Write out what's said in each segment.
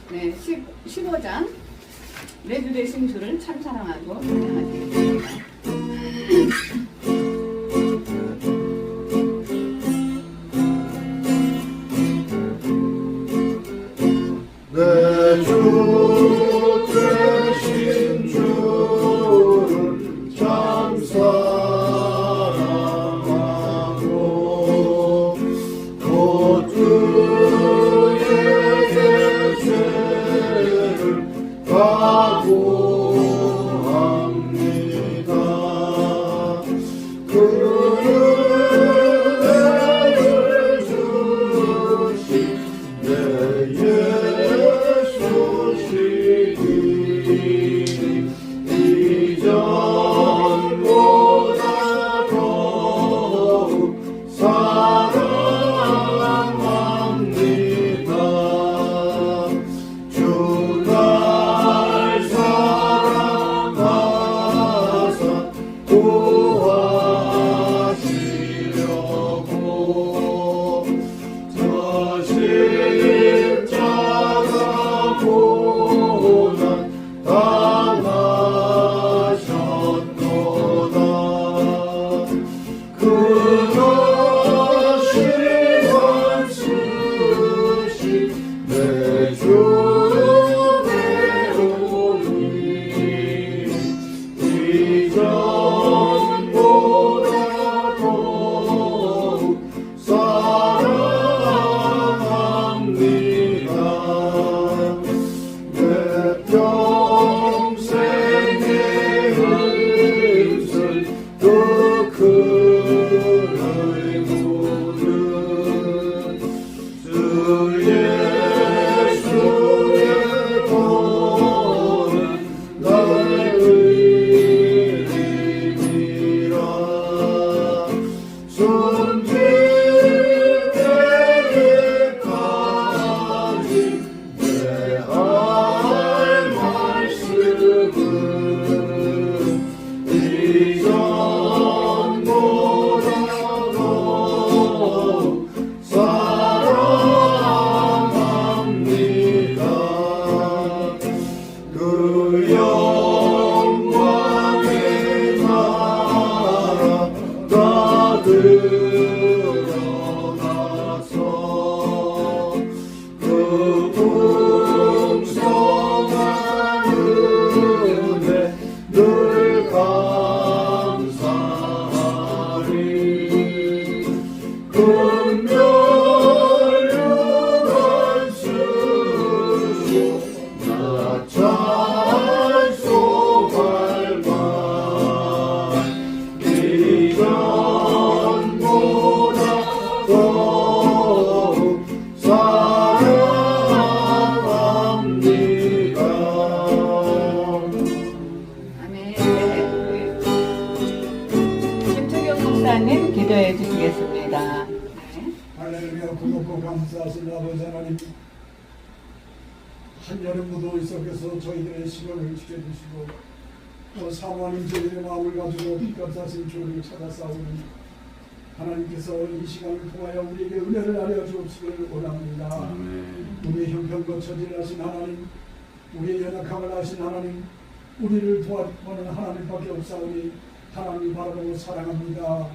네, 15장 내 주의 심수를 참 사랑하고 찬양하시겠습니다. 내 주 되신 주를 참 사랑하고 곧 주의 계세를 각오합니다. 그 은혜를 주신 내 이전보다 더욱 사랑합니다. 주 날 사랑하사 구하시려고 저 십자가 고난 당하셨도다. 그것이 원수신 내 주 배우니 이전보다 더욱 사랑합니다. 내 평생의 한숨 또 큰 의무는 주 예수의 보는 나의 의미라. 숨질 때까지 내 할 말씀은 이전보다 더욱 사랑합니다. 그 영광의 나라가 들어가서 그 풍성한 은혜 늘 감사하리. 금멸류관 쓰고 나 찬송할 만 이전보다 더욱 사랑합니다. 아멘. 김초경 목사님 기도해 주시겠습니다. 네. 할렐루야. 고맙고 감사하신 아버지 하나님, 한여름무도 속에서 저희들의 시간을 지켜주시고 또 사모하는 저희들의 마음을 가지고 빛값 하신 주를 찾아 싸우는 하나님께서 이 시간을 통하여 우리에게 은혜를 하여 주옵시기를 원합니다. 우리의 형편과 처지를 하신 하나님, 우리의 연약함을 아신 하나님, 우리를 도와주는 하나님밖에 없사오니 하나님 바라보고 사랑합니다.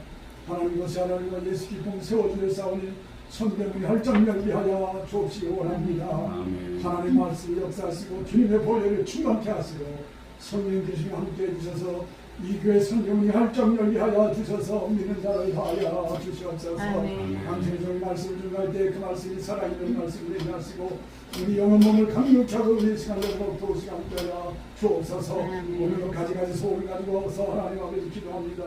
하나님 것이 하나님과 예수 기쁨 세워주려 싸우니 성대문이 활짝 열리하여 주옵시기 원합니다. 하나님 말씀 역사하시고 주님의 보혈을 충만케 하시고 성령 계시며 함께 해주셔서 이 교회 성경이 활짝 열게 하여 주셔서 믿는 자를 더하여 주시옵소서. 아멘. 당신의 말씀을 전할 때 그 말씀이 살아있는 말씀을 되게 하시고 우리 영혼 몸을 강력히 하고 우리 시간으로 또 시간 되어 주옵소서. 아멘. 오늘도 가지가지 소원을 가지고서 하나님 앞에 기도합니다.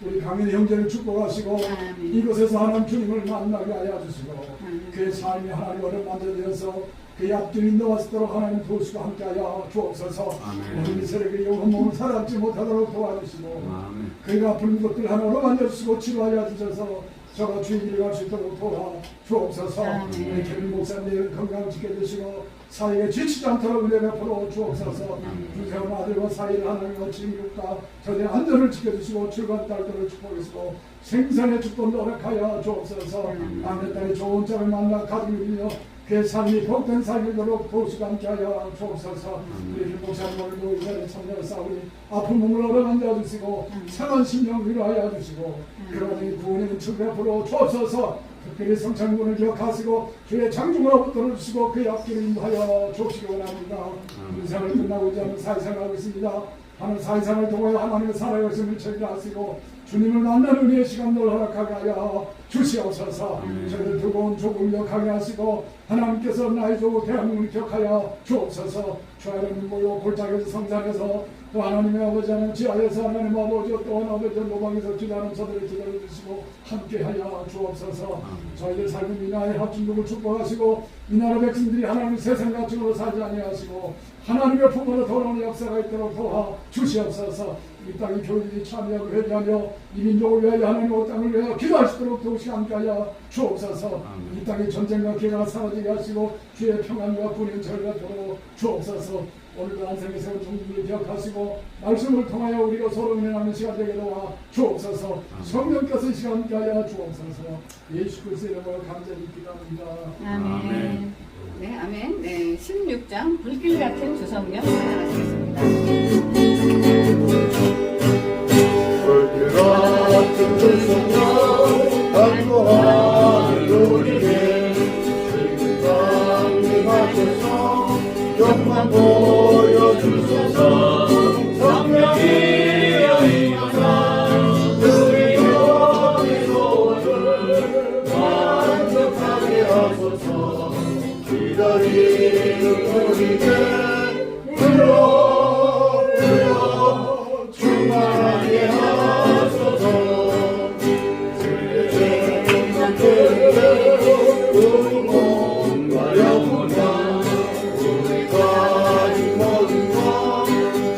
우리 강민의 형제를 축복하시고 아멘. 이곳에서 하나님 주님을 만나게 하여 주시고 아멘. 그의 삶이 하나님으로 만져져서 그의 앞길 인도하시도록 하나님 도우시고 함께하여 주옵소서. 아멘. 오늘 이 새벽에 그 영혼 몸을 살아남지 못하도록 도와주시고 아멘. 그가 아픈 것들 하나로 만져주시고 치료하여 주셔서 저가 주의 길을 갈 수 있도록 도와 주옵소서. 아멘. 우리 개빈 목사님 건강 지켜주시고 사이에 지치지 않도록 은혜 베풀어 주옵소서. 주세원 아들과 사이를 하나님과 진육과 저의 안전을 지켜주시고 출간 딸들을 축복하시고 생산의 축복을 허락하여 주옵소서. 남의 딸이 좋은 자를 만나 가족을 이루며 그의 삶이 복된 삶이 되도록 도우시고 함께하여 주옵소서. 우리 김목사님 오늘도 이 자리에 참여해 싸우니 아픈 몸을 얻어만져 주시고 상한 심령 위로하여 주시고 그러니 구원의 은총 베풀어 주옵소서. 특별히 성찬군을 기억하시고 주의 장중으로 붙들어 주시고 그의 앞길을 인도하여 주시기 원합니다. 인생을 끝나고 이제 하는 사회생활을 하고 있습니다. 하는 사회생활을 통하여 하나님의 사랑의 것을 체결하시고 주님을 만나는 은혜의 시간을 허락하게 하여 주시옵소서. 저희를 두고온 조국을 기억하게 하시고 하나님께서 나의 조국 대한민국을 기억하여 주옵소서. 주하는 모여 골짜기에서 성산에서 또 하나님의 아버지 하나님 지하에서 하나님 아버지와 또 아버지 노방에서 기도하는 저들을 기다려 주시고 함께하여 주옵소서. 저희들 삶은 이 나라의 합중국을 축복하시고 이 나라 백성들이 하나님의 세상 가축으로 살지 아니하시고 하나님의 품으로 돌아오는 역사가 있도록 도와 주시옵소서. 이 땅의 교인들이 참여하고 회개하며 이 민족을 위하여 하나님의 땅을 위하여 기도하시도록 도우시 함께하여 주옵소서. 이 땅의 전쟁과 기회가 사라지게 하시고 주의 평안과 군의 절가 도록 주옵소서. 오늘도 안생에 세운 종들을 기억하시고 말씀을 통하여 우리가 서로 은혜하는 시간 되게 도와 주옵소서. 성령께서 이 시간 함께하여 주옵소서. 예수 그리스도의 이름으로 감사히 기도합니다. 아멘. 네, 아멘. 네, 16장 불길 같은 주성령 하겠습니다. 불길 같은 주성령 간구하는 우리에게 강림하셔서 영광 보여주소서. 성령이여 임하사 우리 영의 소원을 만족하게 하소서. 기다리는 우리에게 불러 충만하게 하소서. 우리 몸과 영혼과 우리 가진 모든 것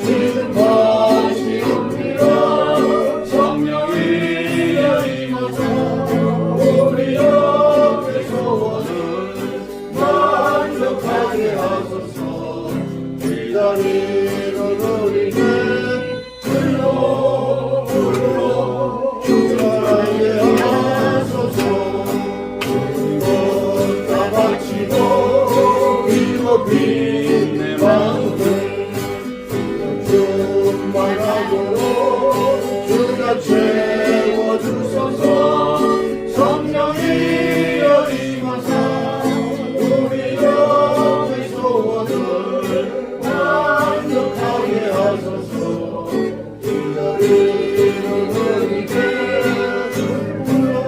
지금 다시 옵니다. 성령이여 임하사 우리 영의 소원을 만족하게 하소서. 기다리는 우리는 불러 충만하게 하소서. 다 바치고 이고 빈 내 마음을 충만하도록 주가 채워주소서. 성령이여 임하사 우리 영의 소원을 만족하게 하소서. 기다리는 우리에게 불러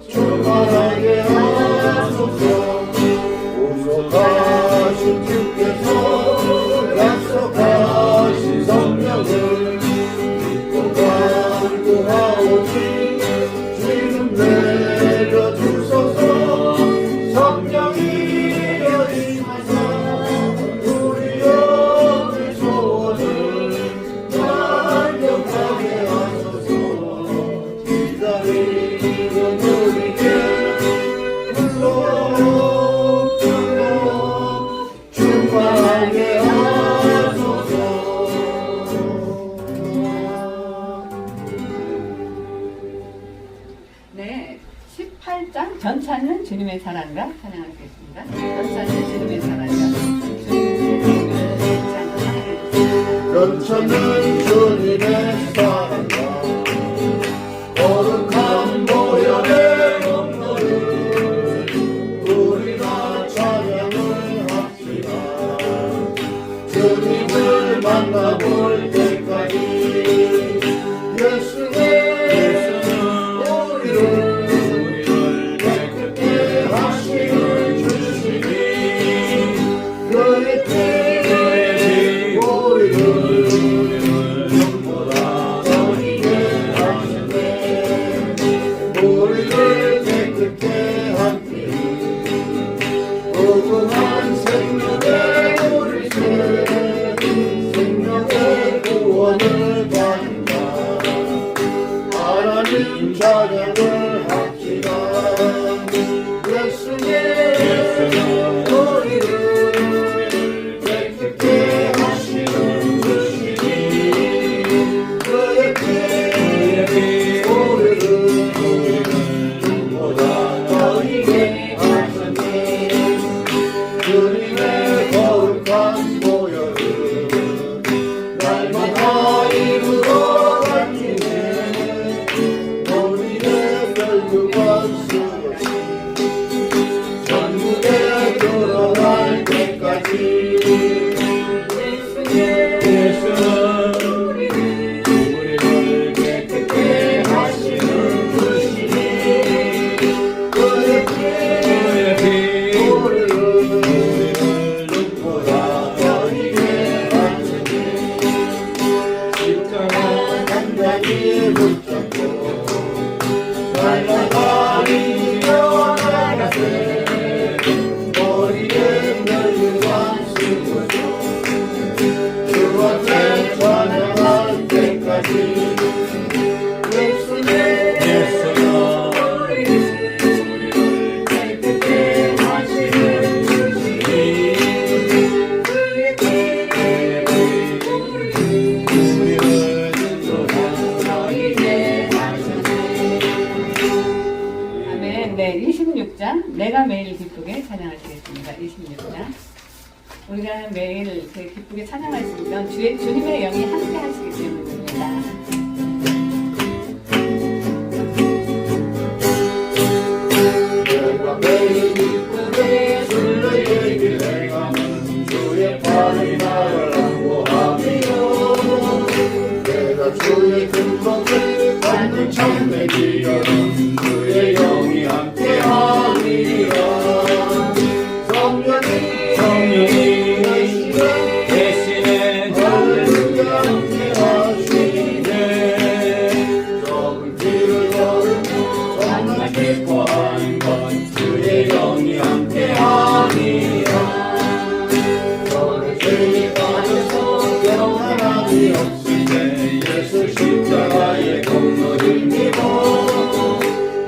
충만하게 하소서. 약속하신 주께서 약속하신 성령을 믿고 간구하오니 지금 내려주소서. 성령이여 임하사 우리 영의 소원을 만족하게 하소서. 기다리는 우리에게 불러 충만하게 하소서. 네, 18장 전차는 주님의 사랑과 찬양하겠습니다. 전차는 주님의 사랑과 주님의 찬양하겠습니다. 전차는 주님의 사랑과 거룩한 보혈의 공로를 우리가 찬양을 합시다. 주님을 만나볼 찬양을 합시다. 예수님 우리를 깨끗게 하시는 주시니 그의 피 우리를 눈보다 너희게 하셨니. 주님의 거룩한 보혈은 날마다 이루어 갈지니 우리의 결국은 수없이 천국에 들어갈 때까지. 예수는 우리를 깨끗게 하시는 주시니 그의 피 우리를 눈보다 너희게 하시니. 십자가 단단히 붙잡고 날마다 이겨나가세. 머리에 멸류관 쓰고서 주 앞에 찬양할 때까지. 예수는 우리를 깨끗게 하시는 주시니 그의 피 우리를 눈보다 너희게 하셨니. 아멘. 네, 26장. 내가 매일 기쁘게 찬양하시겠습니다. 26장. 우리가 매일 이렇게 기쁘게 찬양할 수 있는 주님의 영이 함께 하시기 때문입니다. 내가 매일 기쁘게 주를 얘기를 행하면 주의 팔이 나를 안보하며 내가 주의 금복을 받는 참내 기여는 주의 영이 함께하리라. 성령이 대신에 할렐루야 함께하시네. 적은 길을 걸으며 정말 기뻐하는 것 주의 영이 함께하니라. 너는 죄에 빠져서 영원함이 없을 때 예수 십자가의 공로를 믿어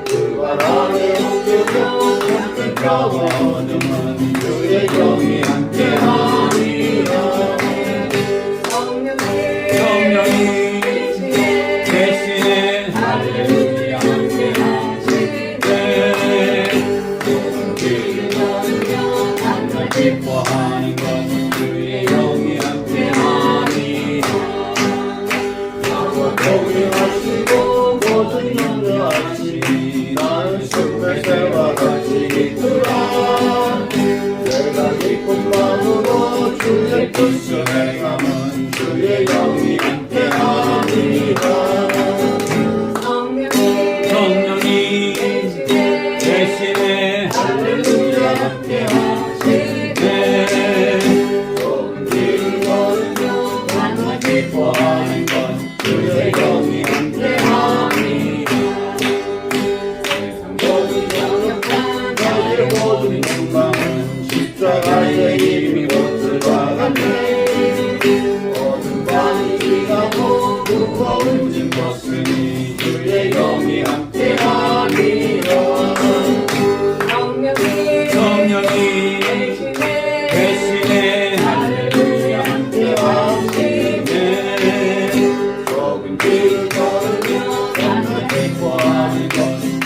그발 아래 엎드려 평화 얻으면 주의 영이 함께하니라. 성령이 대신에 할렐루야 함께하시네. 모든 길을 걸으며 정말 기뻐하는 것 주의 영이 함께하니라. 나와 동행하시고 모든 염려하시니 나는 숲의 새와 같이 있더라. 내가 기쁜 마음으로 주의 뜻을 행하면 주의 영이 함께하니라. 성령이 대신에 할렐루야 함께하시네. 좁은 길을 걸으며 정말 기뻐하는 것 주의 영이 함께하니라. 세상 모든 영역과 나의 모든 욕망은 십자가의 이미 못 들어가네. 모든 밤이 지나고 무거운 짐 벗으니 주의 영이 함께하니라. 성령이 대신에 할렐루야 함께하시네. 좁은 길을 걸으며 정말 기뻐하는 것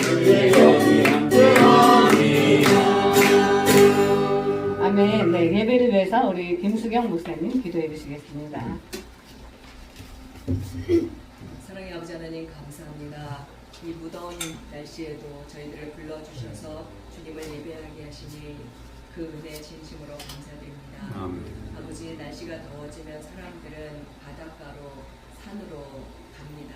주의 영이 함께하니라. 아멘. 네, 예배를 위해서 우리 김수경 목사님 기도해 주시겠습니다. 사랑의 아버지 하나님 감사합니다. 이 무더운 날씨에도 저희들을 불러주셔서 주님을 예배하게 하시니 그 은혜 진심으로 감사드립니다. 아버지 날씨가 더워지면 사람들은 바닷가로 산으로 갑니다.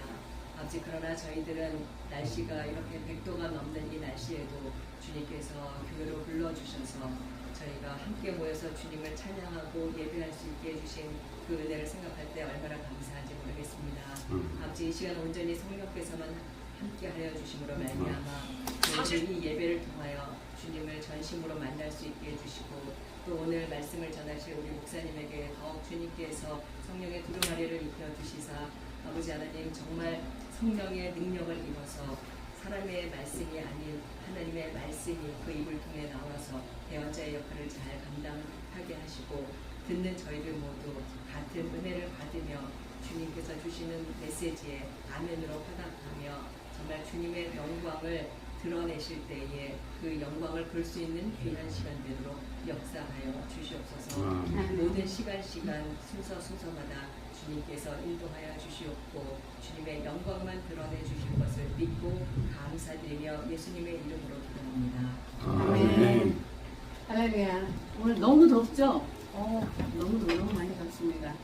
아버지 그러나 저희들은 날씨가 이렇게 100도가 넘는 이 날씨에도 주님께서 교회로 불러주셔서 저희가 함께 모여서 주님을 찬양하고 예배할 수 있게 해주신 그 은혜를 생각할 때 얼마나 감사한지 모르겠습니다. 아버지 이 시간 온전히 성령께서만 함께하여 주심으로 말미암아 저희들 이 예배를 통하여 주님을 전심으로 만날 수 있게 해주시고 또 오늘 말씀을 전하실 우리 목사님에게 더욱 주님께서 성령의 두루마리를 입혀주시사 아버지 하나님 정말 성령의 능력을 입어서 사람의 말씀이 아닌 하나님의 말씀이 그 입을 통해 나와서 대언자의 역할을 잘 감당하게 하시고 듣는 저희들 모두 같은 은혜를 받으며 주님께서 주시는 메시지에 아멘으로 화답하며 정말 주님의 영광을 드러내실 때에 그 영광을 볼 수 있는 귀한 시간 되도록 역사하여 주시옵소서. 모든 시간 순서마다 주님께서 인도하여 주시옵고 주님의 영광만 드러내 주실 것을 믿고 감사드리며 예수님의 이름으로 기도합니다. 아멘. 할렐루야. 오늘 너무 덥죠? 너무 많이 덥습니다.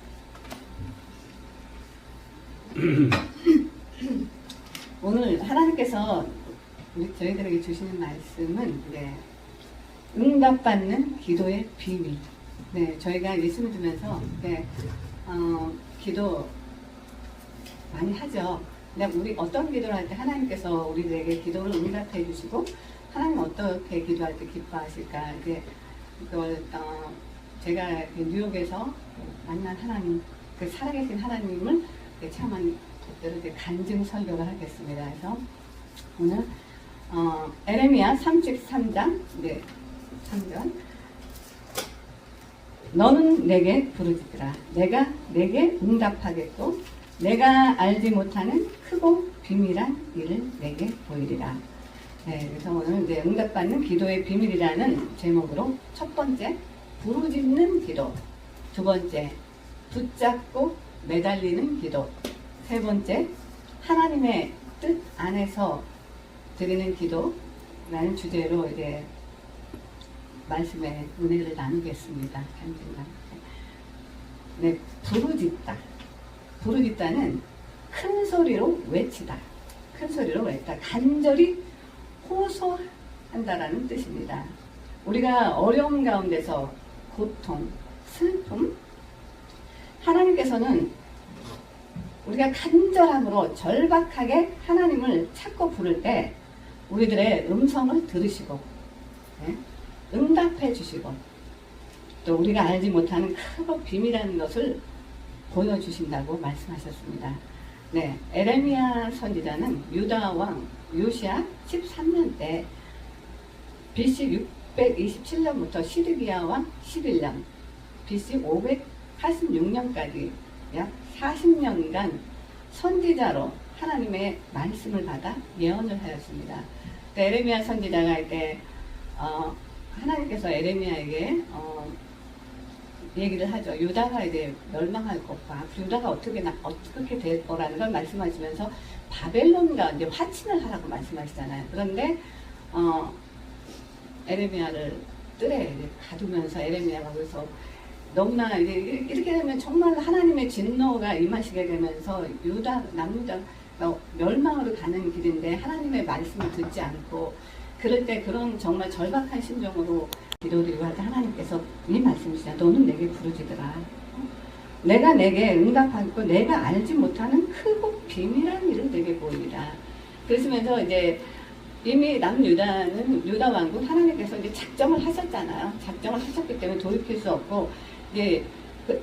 오늘 하나님께서 저희들에게 주시는 말씀은 응답받는 기도의 비밀. 네, 저희가 예수 믿으면서 기도 많이 하죠. 근데 우리 어떤 기도를 할 때 하나님께서 우리들에게 기도를 응답해 주시고 하나님 어떻게 기도할 때 기뻐하실까? 그걸 제가 뉴욕에서 만난 하나님, 그 살아계신 하나님을 체험한 것들을 간증 설교를 하겠습니다. 그래서 오늘 에레미야 33장 3절 너는 내게 부르짖으라 내가 내게 응답하겠고 내가 알지 못하는 크고 비밀한 일을 내게 보이리라. 네, 그래서 오늘 응답받는 기도의 비밀이라는 제목으로 첫 번째 부르짖는 기도, 두 번째 붙잡고 매달리는 기도, 세 번째 하나님의 뜻 안에서 드리는 기도라는 주제로 말씀의 은혜를 나누겠습니다. 네, 부르짖다. 부르짖다는 큰 소리로 외치다. 큰 소리로 외치다. 간절히 호소한다라는 뜻입니다. 우리가 어려움 가운데서 고통, 슬픔, 하나님께서는 우리가 간절함으로 절박하게 하나님을 찾고 부를 때 우리들의 음성을 들으시고 응답해 주시고 또 우리가 알지 못하는 크고 비밀한 것을 보여주신다고 말씀하셨습니다. 네, 에레미야 선지자는 유다 왕 요시야 13년 때 BC 627년부터 시드기야 왕 11년 BC 586년까지 약 40년간 선지자로 하나님의 말씀을 받아 예언을 하였습니다. 에레미야 선지자가 하나님께서 에레미야에게 얘기를 하죠. 유다가 멸망할 것과 유다가 어떻게 될 거라는 걸 말씀하시면서 바벨론과 화친을 하라고 말씀하시잖아요. 그런데 에레미야를 뜰에 가두면서 에레미야가 그래서 너무나 이렇게 되면 정말 하나님의 진노가 임하시게 되면서 남유다가 멸망으로 가는 길인데 하나님의 말씀을 듣지 않고 그럴 때 그런 정말 절박한 심정으로 기도드리고 할 때 하나님께서 이 말씀이시다. 너는 내게 부르짖으라. 내가 내게 응답하고 내가 알지 못하는 크고 비밀한 일을 내게 보이리라. 그러시면서 이미 유다 왕국 하나님께서 작정을 하셨잖아요. 작정을 하셨기 때문에 돌이킬 수 없고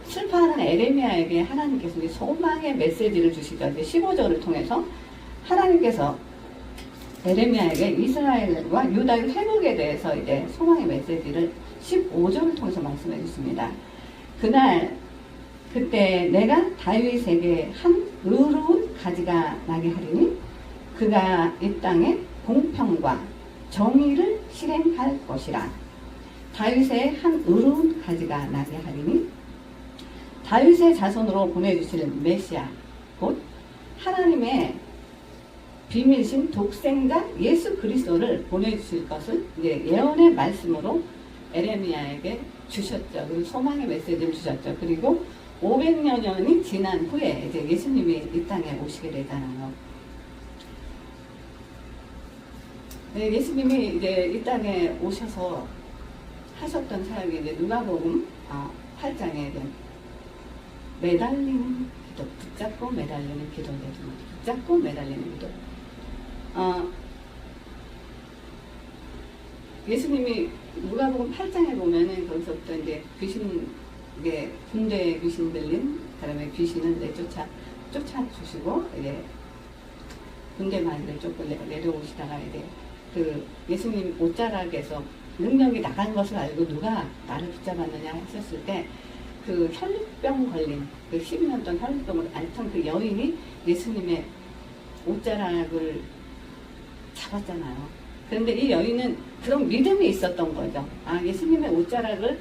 슬퍼하는 에레미야에게 하나님께서 소망의 메시지를 주시죠. 15절을 통해서 하나님께서 에레미야에게 이스라엘과 유다의 회복에 대해서 소망의 메시지를 15절을 통해서 말씀해 주십니다. 그때 내가 다윗에게 한 의로운 가지가 나게 하리니 그가 이 땅에 공평과 정의를 실행할 것이라. 다윗의 한 의로운 가지가 나게 하리니 다윗의 자손으로 보내주실 메시아 곧 하나님의 비밀신 독생자 예수 그리스도를 보내주실 것을 예언의 말씀으로 에레미야에게 주셨죠. 그리고 소망의 메시지를 주셨죠. 그리고 500여 년이 지난 후에 예수님이 이 땅에 오시게 되잖아요. 네, 예수님이 이 땅에 오셔서 하셨던 사역이 누가복음 8장에 매달리는 기도, 붙잡고 매달리는 기도, 붙잡고 매달리는 기도. 예수님이 누가복음 8장에 보면은 거기서부터 군대에 귀신 들린 사람의 귀신을 쫓아주시고 군대 마을을 쫓고 내려오시다가 이제 그 예수님 옷자락에서 능력이 나간 것을 알고 누가 나를 붙잡았느냐 했었을 때 그 혈루병 걸린 그 12년 동안 혈루병을 앓던 그 여인이 예수님의 옷자락을 잡았잖아요. 그런데 이 여인은 그런 믿음이 있었던 거죠. 아, 예수님의 옷자락을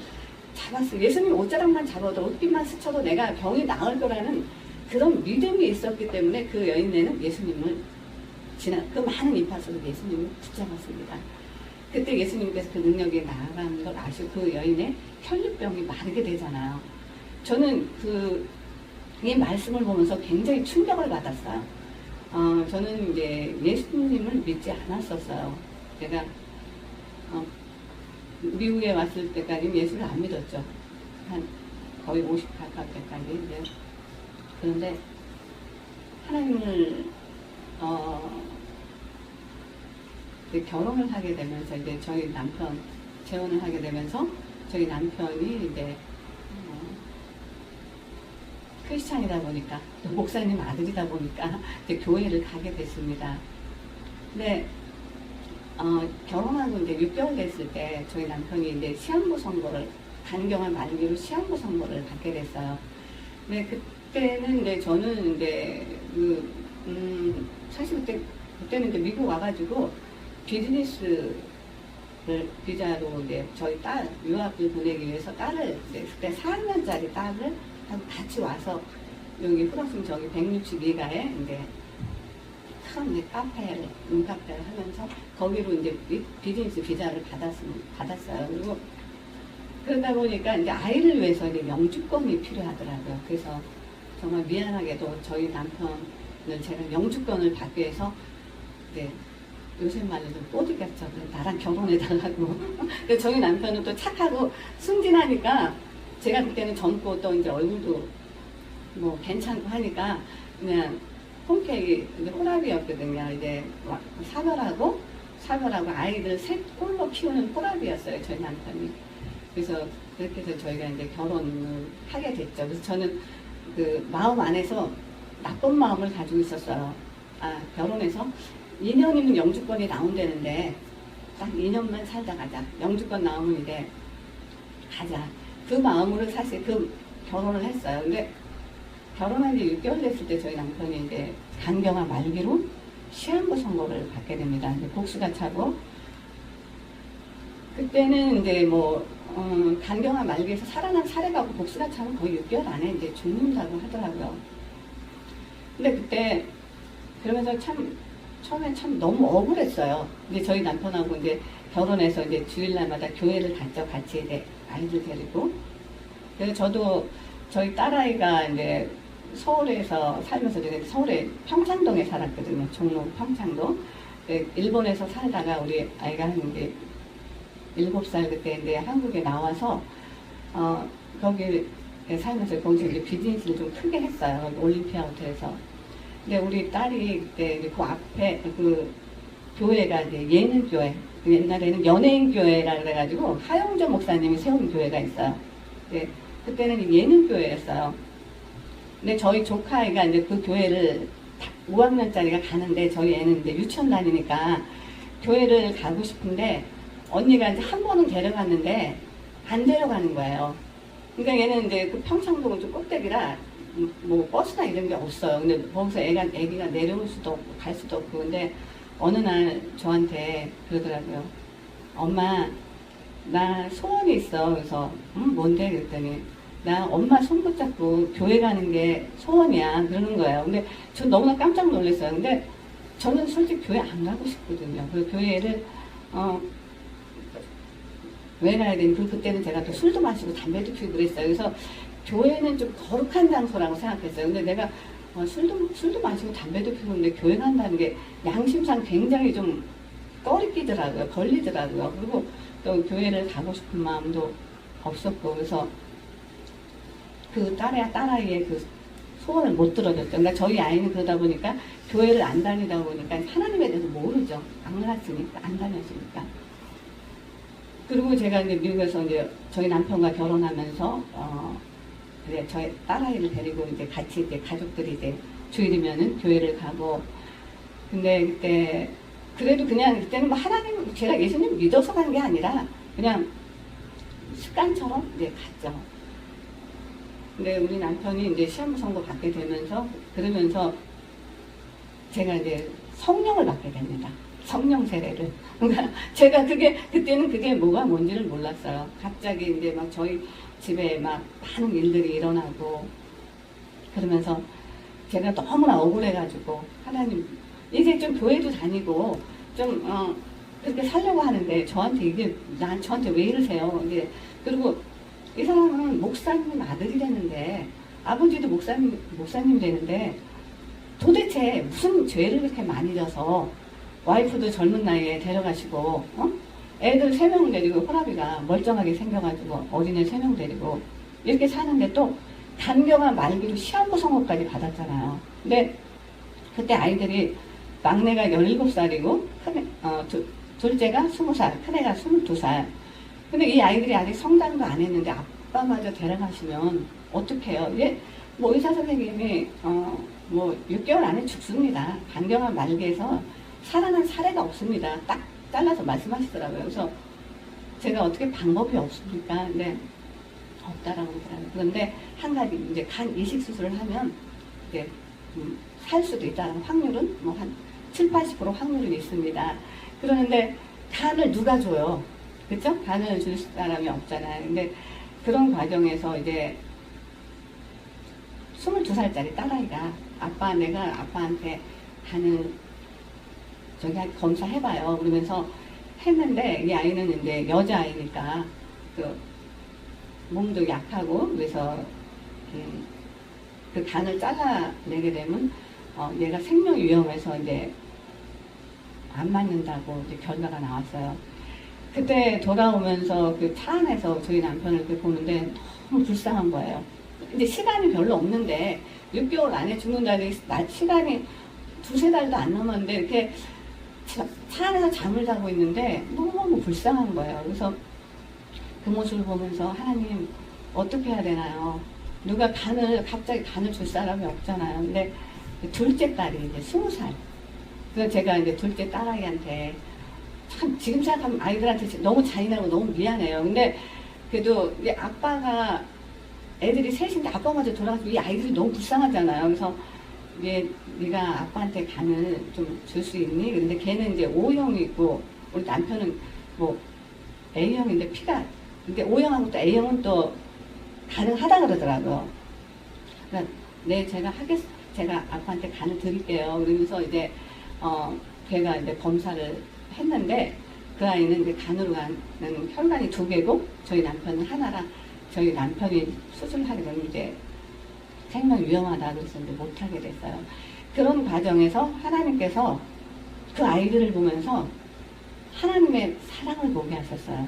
잡았어. 예수님 옷자락만 잡아도 옷깃만 스쳐도 내가 병이 나을 거라는 그런 믿음이 있었기 때문에 그 여인네는 예수님을 그 많은 인파 속에 예수님을 붙잡았습니다. 그때 예수님께서 그 능력이 나아가는 걸 아시고 그 여인의 혈루병이 마르게 되잖아요. 저는 이 말씀을 보면서 굉장히 충격을 받았어요. 저는 이제 예수님을 믿지 않았었어요. 제가 미국에 왔을 때까지 예수를 안 믿었죠. 한 거의 50 가까울 때까지. 그런데 하나님을 결혼을 하게 되면서 이제 저희 남편 재혼을 하게 되면서 저희 남편이 이제 크리스찬이다 보니까 또 목사님 아들이다 보니까 이제 교회를 가게 됐습니다. 근데 결혼하고 이제 6개월 됐을 때 저희 남편이 이제 시한부 선고를 간경한 만기로 시한부 선고를 받게 됐어요. 근데 그때는 이제 저는 이제 사실 그때는 이제 미국 와가지고 비즈니스 비자로 이제 저희 딸 유학을 보내기 위해서 딸을 이제 그때 4학년짜리 딸을 같이 와서 여기 후덕승 저기 162가에 이제 큰 이제 카페를 룸카페를 하면서 거기로 이제 비즈니스 비자를 받았어요. 그리고 그러다 보니까 이제 아이를 위해서 이제 영주권이 필요하더라고요. 그래서 정말 미안하게도 저희 남편을 제가 영주권을 받기 위해서 이제 요새 말로 좀 뽀디겠죠. 나랑 결혼해달라고. 근데 저희 남편은 또 착하고 순진하니까 제가 그때는 젊고 또 이제 얼굴도 뭐 괜찮고 하니까 그냥 홈케이크 이제 호랍이었거든요. 이제 사별하고 아이들 셋 홀로 키우는 호랍이었어요. 저희 남편이. 그래서 그렇게 해서 저희가 이제 결혼을 하게 됐죠. 그래서 저는 그 마음 안에서 나쁜 마음을 가지고 있었어요. 결혼해서 2년이면 영주권이 나온다는데 딱 2년만 살다 가자. 영주권 나오면 이제 가자. 그 마음으로 사실 그 결혼을 했어요. 근데 결혼한 지 6개월 됐을 때 저희 남편이 이제 간경화 말기로 시한부 선고를 받게 됩니다. 이제 복수가 차고 그때는 이제 뭐 간경화 말기에서 살아난 사례가 없고 복수가 차면 거의 6개월 안에 이제 죽는다고 하더라고요. 근데 그때 그러면서 처음에 참 너무 억울했어요. 근데 저희 남편하고 이제 결혼해서 이제 주일날마다 교회를 갔죠. 같이 이제 아이들 데리고. 그래서 저도 저희 딸아이가 이제 서울에서 살면서 이제 서울에 평창동에 살았거든요. 종로 평창동. 일본에서 살다가 우리 아이가 한 이제 7살 그때 이제 한국에 나와서 거기 살면서 거기서 이제 비즈니스를 좀 크게 했어요. 올림피아 호텔에서. 근데 우리 딸이 그때 그 앞에 그 교회가 이제 예능교회, 옛날에는 연예인교회라 그래가지고 하용조 목사님이 세운 교회가 있어요. 네, 그때는 예능교회였어요. 근데 저희 조카애가 이제 그 교회를 5학년짜리가 가는데 저희 애는 이제 유치원 다니니까 교회를 가고 싶은데 언니가 이제 한 번은 데려갔는데 안 데려가는 거예요. 그러니까 얘는 이제 그 평창동은 좀 꼭대기라 뭐 버스나 이런 게 없어요. 근데 거기서 애기가 내려올 수도 없고 갈 수도 없고. 근데 어느 날 저한테 그러더라고요. 엄마 나 소원이 있어. 그래서 뭔데? 그랬더니 나 엄마 손 붙잡고 교회 가는 게 소원이야. 그러는 거예요. 근데 전 너무나 깜짝 놀랐어요. 근데 저는 솔직히 교회 안 가고 싶거든요. 그 교회를 왜 가야 되니? 그때는 제가 또 술도 마시고 담배도 피우고 그랬어요. 그래서 교회는 좀 거룩한 장소라고 생각했어요. 근데 내가 술도 마시고 담배도 피우는데 교회 간다는 게 양심상 굉장히 좀 꺼리끼더라고요. 걸리더라고요. 그리고 또 교회를 가고 싶은 마음도 없었고. 그래서 그 딸아이의 그 소원을 못 들어줬죠. 그러니까 저희 아이는 그러다 보니까 교회를 안 다니다 보니까 하나님에 대해서 모르죠. 안 갔으니까, 안 다녔으니까. 그리고 제가 이제 미국에서 이제 저희 남편과 결혼하면서 그래 저희 딸아이를 데리고 이제 같이 이제 가족들이 이제 주일이면은 교회를 가고 근데 그때 그래도 그냥 그때는 뭐 하나님 제가 예수님 믿어서 간 게 아니라 그냥 습관처럼 이제 갔죠. 근데 우리 남편이 이제 시험 선고 받게 되면서 그러면서 제가 이제 성령을 받게 됩니다. 성령 세례를. 그러니까 제가 그때는 그게 뭐가 뭔지를 몰랐어요. 갑자기 이제 막 저희 집에 막 많은 일들이 일어나고 그러면서 제가 너무나 억울해가지고 하나님 이제 좀 교회도 다니고 좀 그렇게 살려고 하는데 저한테 이게 저한테 왜 이러세요? 이제 그리고 이 사람은 목사님 아들이 되는데 아버지도 목사님 되는데 도대체 무슨 죄를 그렇게 많이 져서 와이프도 젊은 나이에 데려가시고 애들 3명 데리고 호라비가 멀쩡하게 생겨가지고 어린애 3명 데리고 이렇게 사는데 또 간경한 말기로 시한부 선고까지 받았잖아요. 근데 그때 아이들이 막내가 17살이고 둘째가 20살, 큰애가 22살. 근데 이 아이들이 아직 성장도 안 했는데 아빠마저 데려가시면 어떡해요? 이게 뭐 의사 선생님이 뭐 6개월 안에 죽습니다. 간경한 말기에서 살아난 사례가 없습니다. 딱 잘라서 말씀하시더라고요. 그래서 제가 어떻게 방법이 없습니까? 근데 없다라고 하더라고요. 그런데 한 가지 이제 간 이식 수술을 하면 이제 살 수도 있다는 확률은 뭐 한 70~80% 확률은 있습니다. 그러는데 간을 누가 줘요? 그쵸? 간을 줄 사람이 없잖아요. 근데 그런 과정에서 이제 22살짜리 딸아이가 내가 아빠한테 간을 저기 검사해봐요. 그러면서 했는데 이 아이는 이제 여자아이니까 그 몸도 약하고 그래서 그 간을 잘라내게 되면 얘가 생명 위험해서 이제 안 맞는다고 이제 결과가 나왔어요. 그때 돌아오면서 그 차 안에서 저희 남편을 이렇게 보는데 너무 불쌍한 거예요. 이제 시간이 별로 없는데 6개월 안에 죽는다니 시간이 2~3달도 안 남았는데 이렇게 차 안에서 잠을 자고 있는데 너무 불쌍한 거예요. 그래서 그 모습을 보면서 하나님 어떻게 해야 되나요? 누가 갑자기 간을 줄 사람이 없잖아요. 근데 둘째 딸이 이제 20살. 그래서 제가 이제 둘째 딸아이한테 참 지금 생각하면 아이들한테 너무 잔인하고 너무 미안해요. 근데 그래도 이제 아빠가 애들이 셋인데 아빠마저 돌아가서 이 아이들이 너무 불쌍하잖아요. 그래서 이제 네가 아빠한테 간을 좀 줄 수 있니? 근데 걔는 이제 O형이 있고 우리 남편은 뭐 A형인데 피가 근데 O형하고 또 A형은 또 가능하다 그러더라고요. 그러니까 네 제가 아빠한테 간을 드릴게요. 그러면서 이제 걔가 이제 검사를 했는데 그 아이는 이제 간으로 가는 혈관이 2개고 저희 남편은 하나라 저희 남편이 수술하게 되면 이제 생명 위험하다 그래서 이제 못하게 됐어요. 그런 과정에서 하나님께서 그 아이들을 보면서 하나님의 사랑을 보게 하셨어요.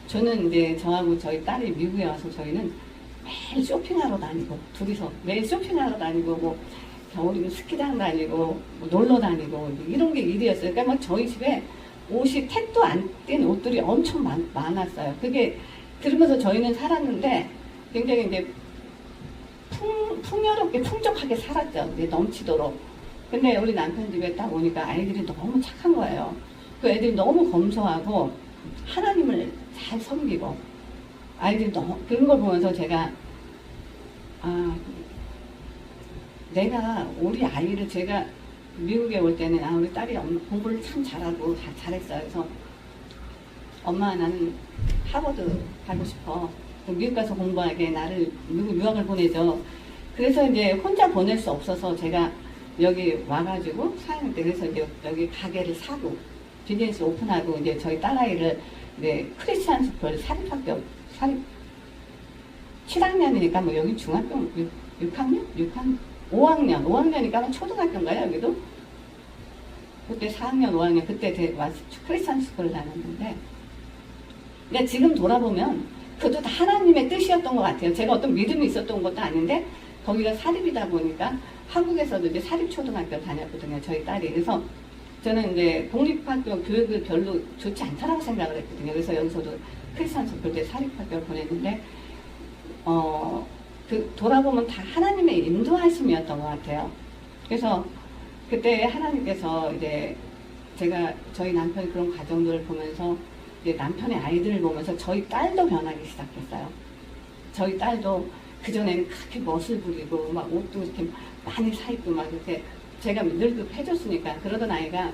저는 이제 저하고 저희 딸이 미국에 와서 저희는 매일 쇼핑하러 다니고 둘이서 매일 쇼핑하러 다니고 뭐 겨울이면 스키장 다니고 뭐 놀러 다니고 이런 게 일이었어요. 그러니까 막 저희 집에 옷이 택도 안 뗀 옷들이 엄청 많았어요. 그게 그러면서 저희는 살았는데 굉장히 이제 풍요롭게 풍족하게 살았죠. 이제 넘치도록. 근데 우리 남편 집에 딱 오니까 아이들이 너무 착한 거예요. 그 애들이 너무 검소하고 하나님을 잘 섬기고 아이들이 너무 그런 걸 보면서 제가 내가 우리 아이를 제가 미국에 올 때는 우리 딸이 공부를 참 잘하고 잘했어요. 그래서 엄마 나는 하버드 가고 싶어. 미국 가서 공부하게 나를 미국 유학을 보내줘. 그래서 이제 혼자 보낼 수 없어서 제가 여기 와가지고 4학년 때 그래서 이제 여기 가게를 사고 비즈니스 오픈하고 이제 저희 딸아이를 이제 크리스찬 스쿨 사립학교 7학년이니까 뭐 여기 중학교 6학년? 5학년이니까 초등학교인가요 여기도? 그때 4학년 5학년 그때 와서 크리스찬 스쿨을 다녔는데 근데 지금 돌아보면 그것도 다 하나님의 뜻이었던 것 같아요. 제가 어떤 믿음이 있었던 것도 아닌데 거기가 사립이다 보니까 한국에서도 이제 사립초등학교 다녔거든요. 저희 딸이. 그래서 저는 이제 공립학교 교육을 별로 좋지 않다라고 생각을 했거든요. 그래서 여기서도 크리스찬 스쿨 때 사립학교를 보냈는데 돌아보면 다 하나님의 인도하심이었던 것 같아요. 그래서 그때 하나님께서 이제 제가 저희 남편이 그런 과정들을 보면서 이제 남편의 아이들을 보면서 저희 딸도 변하기 시작했어요. 저희 딸도 그전에는 그렇게 멋을 부리고 막 옷도 이렇게 많이 사 입고 막 이렇게 제가 늘 해줬으니까 그러던 아이가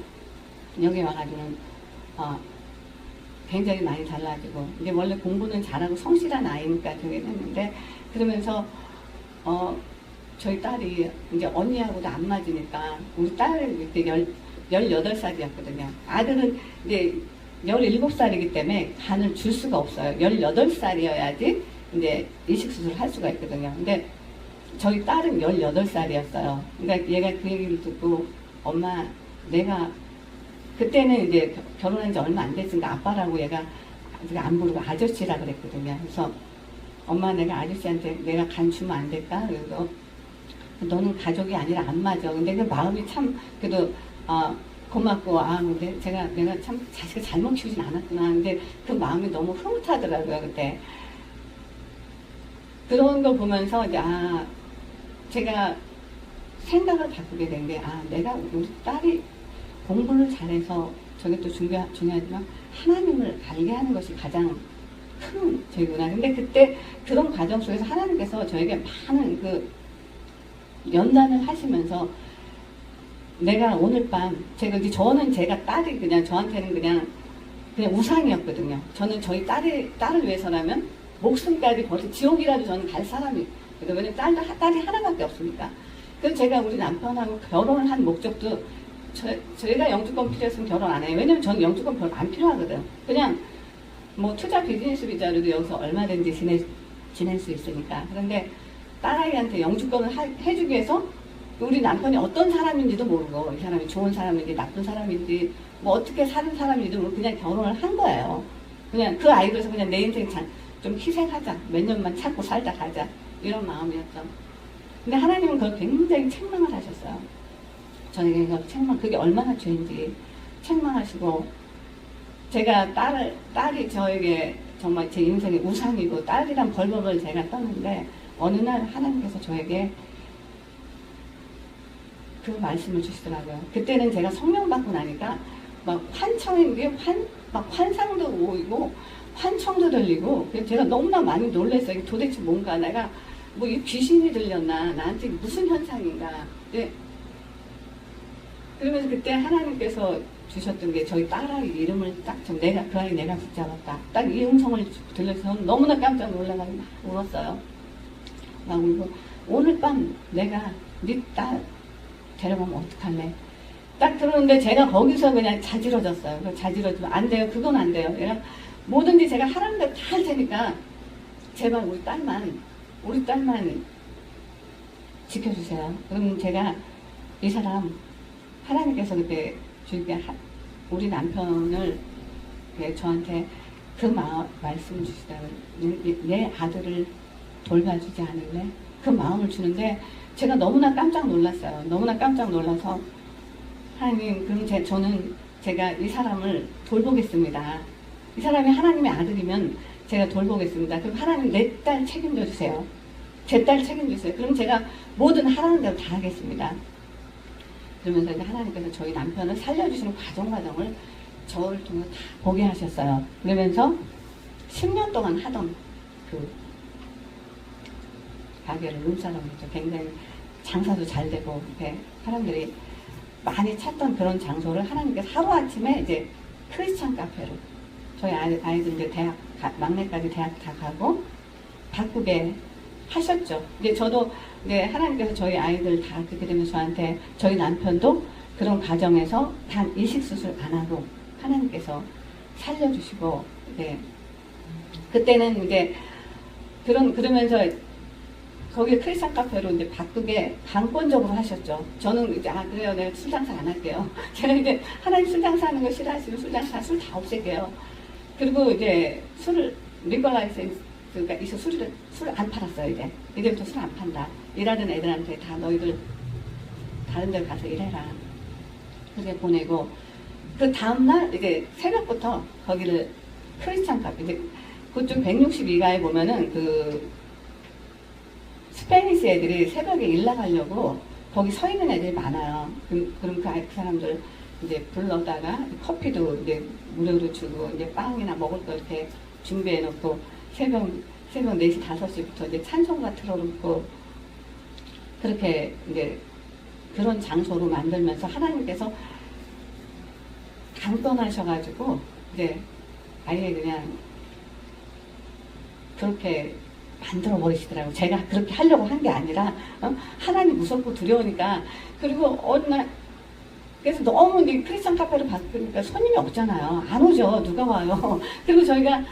여기 와가지고는 굉장히 많이 달라지고 이제 원래 공부는 잘하고 성실한 아이니까 되게 됐는데 그러면서 저희 딸이 이제 언니하고도 안 맞으니까 우리 딸이 그때 18살이었거든요. 아들은 이제 17살이기 때문에 간을 줄 수가 없어요. 18살이어야지 이제 이식수술을 할 수가 있거든요. 근데 저희 딸은 18살이었어요. 그러니까 얘가 그 얘기를 듣고 엄마 내가 그때는 이제 결혼한 지 얼마 안 됐으니까 아빠라고 얘가 안 부르고 아저씨라 그랬거든요. 그래서 엄마 내가 아저씨한테 내가 간 주면 안 될까? 그래서 너는 가족이 아니라 안 맞아. 근데 그 마음이 참 그래도 고맙고 근데 내가 참 자식을 잘못 키우진 않았구나. 근데 그 마음이 너무 흐뭇하더라고요 그때. 그런 거 보면서 이제 제가 생각을 바꾸게 된 게 내가 우리 딸이 공부를 잘해서 저게 또 중요하지만 하나님을 알게 하는 것이 가장 큰 저희구나. 근데 그때 그런 과정 속에서 하나님께서 저에게 많은 그 연단을 하시면서 내가 오늘 밤 저는 제가 딸이 그냥 저한테는 그냥 우상이었거든요. 저는 저희 딸을 위해서라면 목숨까지 벌써 지옥이라도 저는 갈 사람이. 왜냐면 딸이 하나밖에 없으니까. 그래서 제가 우리 남편하고 결혼을 한 목적도 저희가 영주권 필요했으면 결혼 안 해요. 왜냐면 저는 영주권 별로 안 필요하거든. 그냥 뭐 투자 비즈니스 비자로도 여기서 얼마든지 지낼 수 있으니까. 그런데 딸아이한테 영주권을 해주기 위해서 우리 남편이 어떤 사람인지도 모르고 이 사람이 좋은 사람인지 나쁜 사람인지 뭐 어떻게 사는 사람인지도 모르고 그냥 결혼을 한 거예요. 그냥 그 아이를 위해서 그냥 내 인생 좀 희생하자. 몇 년만 참고 살다 가자. 이런 마음이었죠. 근데 하나님은 그걸 굉장히 책망을 하셨어요. 저에게 그게 얼마나 죄인지 책망하시고 제가 딸이 저에게 정말 제 인생의 우상이고 딸이란 벌법을 제가 떴는데 어느 날 하나님께서 저에게 그 말씀을 주시더라고요. 그때는 제가 성령 받고 나니까 막 환상도 보이고 환청도 들리고 제가 너무나 많이 놀랐어요. 이게 도대체 뭔가 내가 뭐 이 귀신이 들렸나 나한테 무슨 현상인가. 네. 그러면서 그때 하나님께서 주셨던 게 저희 딸아이 이름을 그 아이 내가 붙잡았다. 딱 이 음성을 들려서 너무나 깜짝 놀라가지고 막 울었어요. 막 울고 오늘 밤 내가 네 딸 데려가면 어떡할래? 딱 그러는데 제가 거기서 그냥 자지러졌어요. 자지러지면 안 돼요. 그건 안 돼요. 내가 뭐든지 제가 하라는 대로 다 할 테니까 제발 우리 딸만 지켜주세요. 그러면 제가 이 사람 하나님께서 그때 주님께 우리 남편을 저한테 그 말씀 주시다가 내 아들을 돌봐주지 않을래? 그 마음을 주는데 제가 너무나 깜짝 놀랐어요. 너무나 깜짝 놀라서 하나님 그럼 제가 이 사람을 돌보겠습니다. 이 사람이 하나님의 아들이면 제가 돌보겠습니다. 그럼 하나님 내 딸 책임져 주세요. 제 딸 책임져 주세요. 그럼 제가 뭐든 하라는 대로 다 하겠습니다. 그러면서 이제 하나님께서 저희 남편을 살려주시는 과정을 저를 통해 다 보게 하셨어요. 그러면서 10년 동안 하던 그 가게를 룸사롱이죠. 굉장히 장사도 잘 되고 이렇게 사람들이 많이 찾던 그런 장소를 하나님께서 하루아침에 이제 크리스찬 카페로 저희 아이들 이제 막내까지 대학 다 가고 바꾸게 하셨죠. 이제 저도 이제 하나님께서 저희 아이들 다 그렇게 되면 저한테 저희 남편도 그런 과정에서 단 이식수술 안 하고 하나님께서 살려주시고 이제 그때는 이제 그러면서 거기 크리스찬 카페로 이제 바꾸게 강권적으로 하셨죠. 저는 이제 그래요. 내가 술 장사 안 할게요. 제가 이제 하나님 술 장사하는 거 싫어하시면 술 다 없앨게요. 그리고 이제 리거 라이센스가 있어 술을 안 팔았어요. 이제부터 술 안 판다. 일하는 애들한테 다 너희들 다른 데 가서 일해라. 그렇게 보내고 그 다음날 이제 새벽부터 거기를 크리스찬 카페 이제 그쪽 162가에 보면은 그 스페니시 애들이 새벽에 일 나가려고 거기 서 있는 애들이 많아요. 그럼 그 사람들 이제 불러다가 커피도 이제 무료로 주고 이제 빵이나 먹을 거 이렇게 준비해 놓고 새벽 4시, 5시부터 이제 찬송가 틀어놓고 그렇게 이제 그런 장소로 만들면서 하나님께서 강권하셔가지고 이제 아예 그냥 그렇게 만들어 버리시더라고요. 제가 그렇게 하려고 한 게 아니라 하나님 무섭고 두려우니까. 그리고 어느 날 그래서 너무 이제 크리스천 카페로 바꾸니까 손님이 없잖아요. 안 오죠. 누가 와요. 그리고 저희가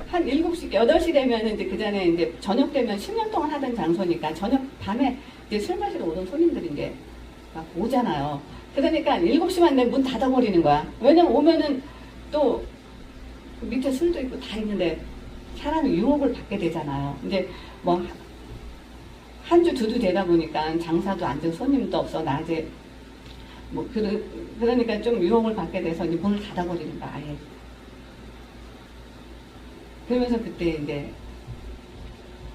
한 7시, 8시 되면 이제 그 전에 이제 저녁 되면 10년 동안 하던 장소니까 저녁 밤에 이제 술 마시러 오던 손님들이 이제 막 오잖아요. 그러니까 7시만 되면 문 닫아버리는 거야. 왜냐면 오면은 또 밑에 술도 있고 다 있는데 사람이 유혹을 받게 되잖아요. 이제 뭐 한 주, 2주 되다 보니까 장사도 안 되고 손님도 없어. 낮에 뭐 그러니까 좀 유혹을 받게 돼서 이제 문을 닫아버리는 거야, 아예. 그러면서 그때 이제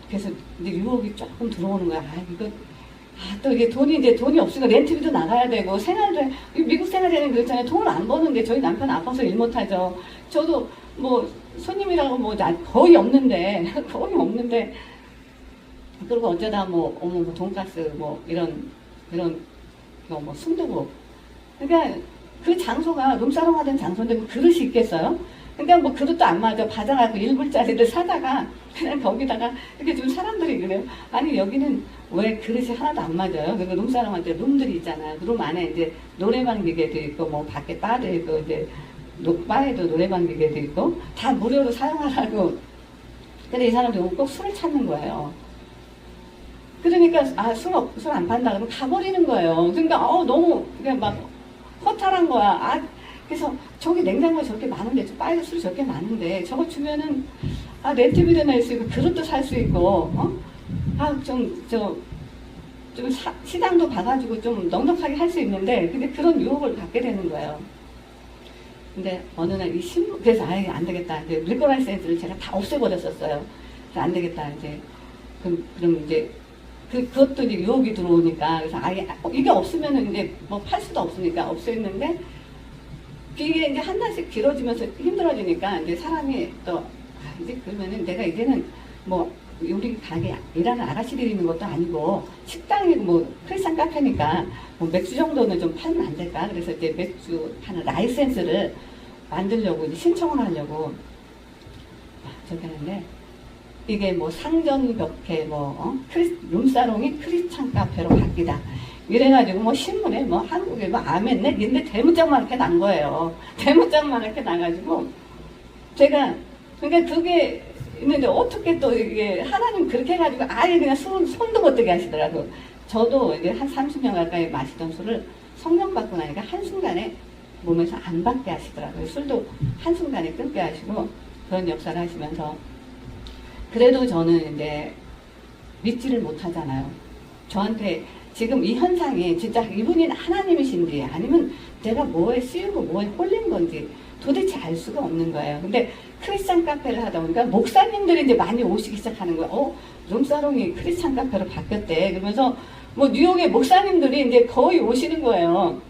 그래서 이제 유혹이 조금 들어오는 거야. 또 이게 돈이 없으니까 렌트비도 나가야 되고 생활도 미국 생활에는 그렇잖아요. 돈을 안 버는데 저희 남편 아파서 일 못하죠. 저도 뭐 손님이라고 뭐 거의 없는데 그리고 어쩌다 뭐 돈가스 뭐 이런 뭐 순두부. 그러니까 그 장소가 룸사롱 하던 장소인데 뭐 그릇이 있겠어요? 그러니까 뭐 그릇도 안 맞아. 받아가고 1불짜리를 사다가 그냥 거기다가 이렇게 좀 사람들이 그래요. 아니 여기는 왜 그릇이 하나도 안 맞아요? 그리고 룸사롱한테 룸들이 있잖아요. 룸 안에 이제 노래방 기계도 있고 뭐 밖에 바도 있고 이제 바에도 노래방 기계도 있고 다 무료로 사용하라고. 근데 이 사람들이 꼭 술을 찾는 거예요. 그러니까 술 안 판다 그러면 가버리는 거예요. 그러니까 너무 그냥 막 허탈한 거야. 그래서 저기 냉장고에 저렇게 많은데 바에도 술이 저렇게 많은데 저거 주면은 렌트비도 낼 수 있고 그릇도 살 수 있고 좀 시장도 봐가지고 좀 넉넉하게 할 수 있는데 근데 그런 유혹을 받게 되는 거예요. 근데 어느 날 이 신문 그래서 아예 안 되겠다. 이제 리커 라이센스를 제가 다 없애버렸었어요. 그래서 안 되겠다. 이제 그럼 이제 그것도 이제 유혹이 들어오니까 그래서 아예 이게 없으면은 이제 뭐 팔 수도 없으니까 없앴는데 이게 이제 한 달씩 길어지면서 힘들어지니까 이제 사람이 또 이제 그러면은 내가 이제는 뭐 요리 가게 일하는 아가씨들이 있는 것도 아니고 식당이고 뭐 크리스찬 카페니까 뭐 맥주 정도는 좀 팔면 안 될까? 그래서 이제 맥주 파는 라이센스를 만들려고 이제 신청을 하려고 저렇게 하는데 이게 뭐 상전벽해 룸사롱이 크리스찬 카페로 바뀌다. 이래가지고 뭐 신문에 뭐 한국에 뭐 아멘네 근데 대문짝만 이렇게 난 거예요. 대문짝만 이렇게 나가지고 제가 그러니까 그게 있는데 어떻게 또 이게 하나님 그렇게 해가지고 아예 그냥 손도 못 대게 하시더라고. 저도 이제 한 30년 가까이 마시던 술을 성령 받고 나니까 한순간에 몸에서 안 받게 하시더라고요. 술도 한순간에 끊게 하시고 그런 역사를 하시면서 그래도 저는 이제 믿지를 못하잖아요. 저한테 지금 이 현상이 진짜 이분이 하나님이신지 아니면 내가 뭐에 쓰이고 뭐에 홀린 건지 도대체 알 수가 없는 거예요. 근데 크리스찬 카페를 하다 보니까 목사님들이 이제 많이 오시기 시작하는 거예요. 룸사롱이 크리스찬 카페로 바뀌었대. 그러면서 뭐 뉴욕의 목사님들이 이제 거의 오시는 거예요.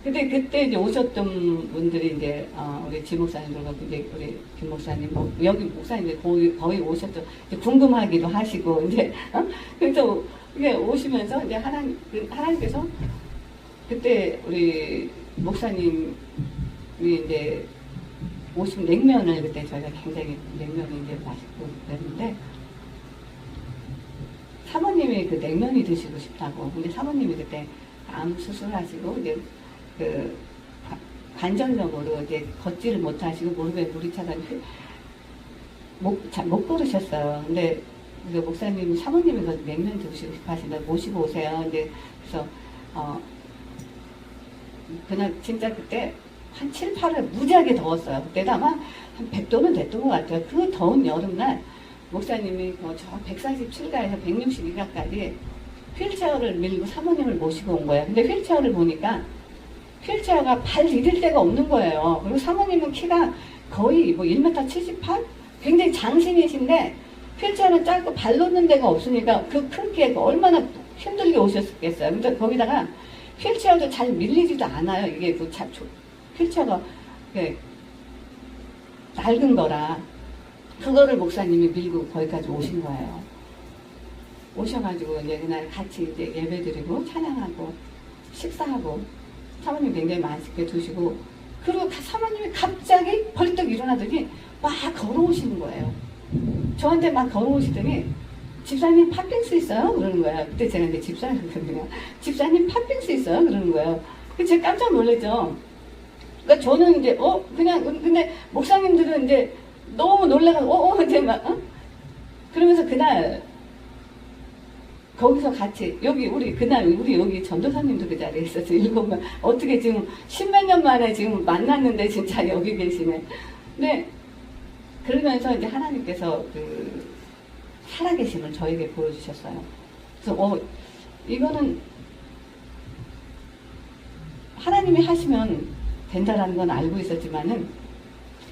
근데 그때 이제 오셨던 분들이 이제 우리 지 목사님들과 이제 우리 김 목사님 뭐 여기 목사님들 거의 오셨죠. 이제 궁금하기도 하시고 이제 그래서 이게 오시면서 이제 하나님께서 그때 우리 목사님이 이제 오시면 냉면을 그때 저희가 굉장히 냉면을 이제 맛있고 그랬는데 사모님이 그 냉면이 드시고 싶다고. 근데 사모님이 그때 암 수술하시고 이제 그 관절염으로 이제 걷지를 못하시고 무릎에 물이 차서 못 걸으셨어요. 근데 그 목사님 사모님이 그 냉면 드시고 싶어 하신다 모시고 오세요. 이제 그래서 그날 진짜 그때 한 7, 8월 무지하게 더웠어요. 그때도 아마 한 100도는 됐던 것 같아요. 그 더운 여름날 목사님이 저 147가에서 162가까지 휠체어를 밀고 사모님을 모시고 온 거예요. 근데 휠체어를 보니까 휠체어가 발 디딜 데가 없는 거예요. 그리고 사모님은 키가 거의 뭐 1m 78? 굉장히 장신이신데 휠체어는 짧고 발 놓는 데가 없으니까 그 큰 게 얼마나 힘들게 오셨겠어요. 근데 거기다가 휠체어도 잘 밀리지도 않아요. 이게 그 휠체어가 낡은 거라 그거를 목사님이 밀고 거기까지 오신 거예요. 오셔가지고 이제 그날 같이 이제 예배드리고 찬양하고 식사하고 사모님 굉장히 맛있게 드시고 그리고 사모님이 갑자기 벌떡 일어나더니 막 걸어오시는 거예요. 저한테 막 걸어오시더니 집사님 팥빙수 있어요? 그러는 거예요. 그때 제가 이제 집사님이거든요. 집사님 팥빙수 있어요? 그러는 거예요. 제가 깜짝 놀랐죠. 그러니까 저는 이제 그냥 근데 목사님들은 이제 너무 놀라가지고 이제 막 그러면서 그날 거기서 같이 그날 우리 여기 전도사님도 그 자리에 있었어요. 7명 어떻게 지금 10몇 년 만에 지금 만났는데 진짜 여기 계시네. 근데 그러면서 이제 하나님께서 그 살아계심을 저에게 보여주셨어요. 그래서 이거는 하나님이 하시면 된다라는 건 알고 있었지만은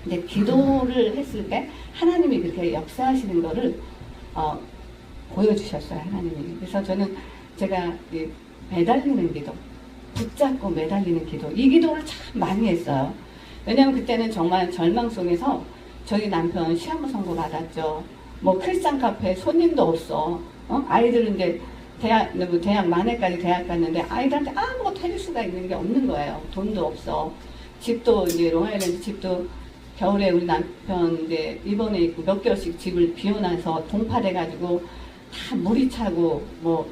이제 기도를 했을 때 하나님이 그렇게 역사하시는 거를 보여주셨어요. 하나님이. 그래서 저는 제가 매달리는 기도, 붙잡고 매달리는 기도, 이 기도를 참 많이 했어요. 왜냐하면 그때는 정말 절망 속에서 저희 남편 시한부 선고 받았죠. 뭐 크리스찬 카페 손님도 없어. 아이들은 이제 대학 만회까지 대학 갔는데 아이들한테 아무것도 해줄 수가 있는 게 없는 거예요. 돈도 없어. 집도 이제 롱아일랜드 집도 겨울에 우리 남편 이제 입원해 있고 몇 개월씩 집을 비워놔서 동파돼가지고 다 물이 차고 뭐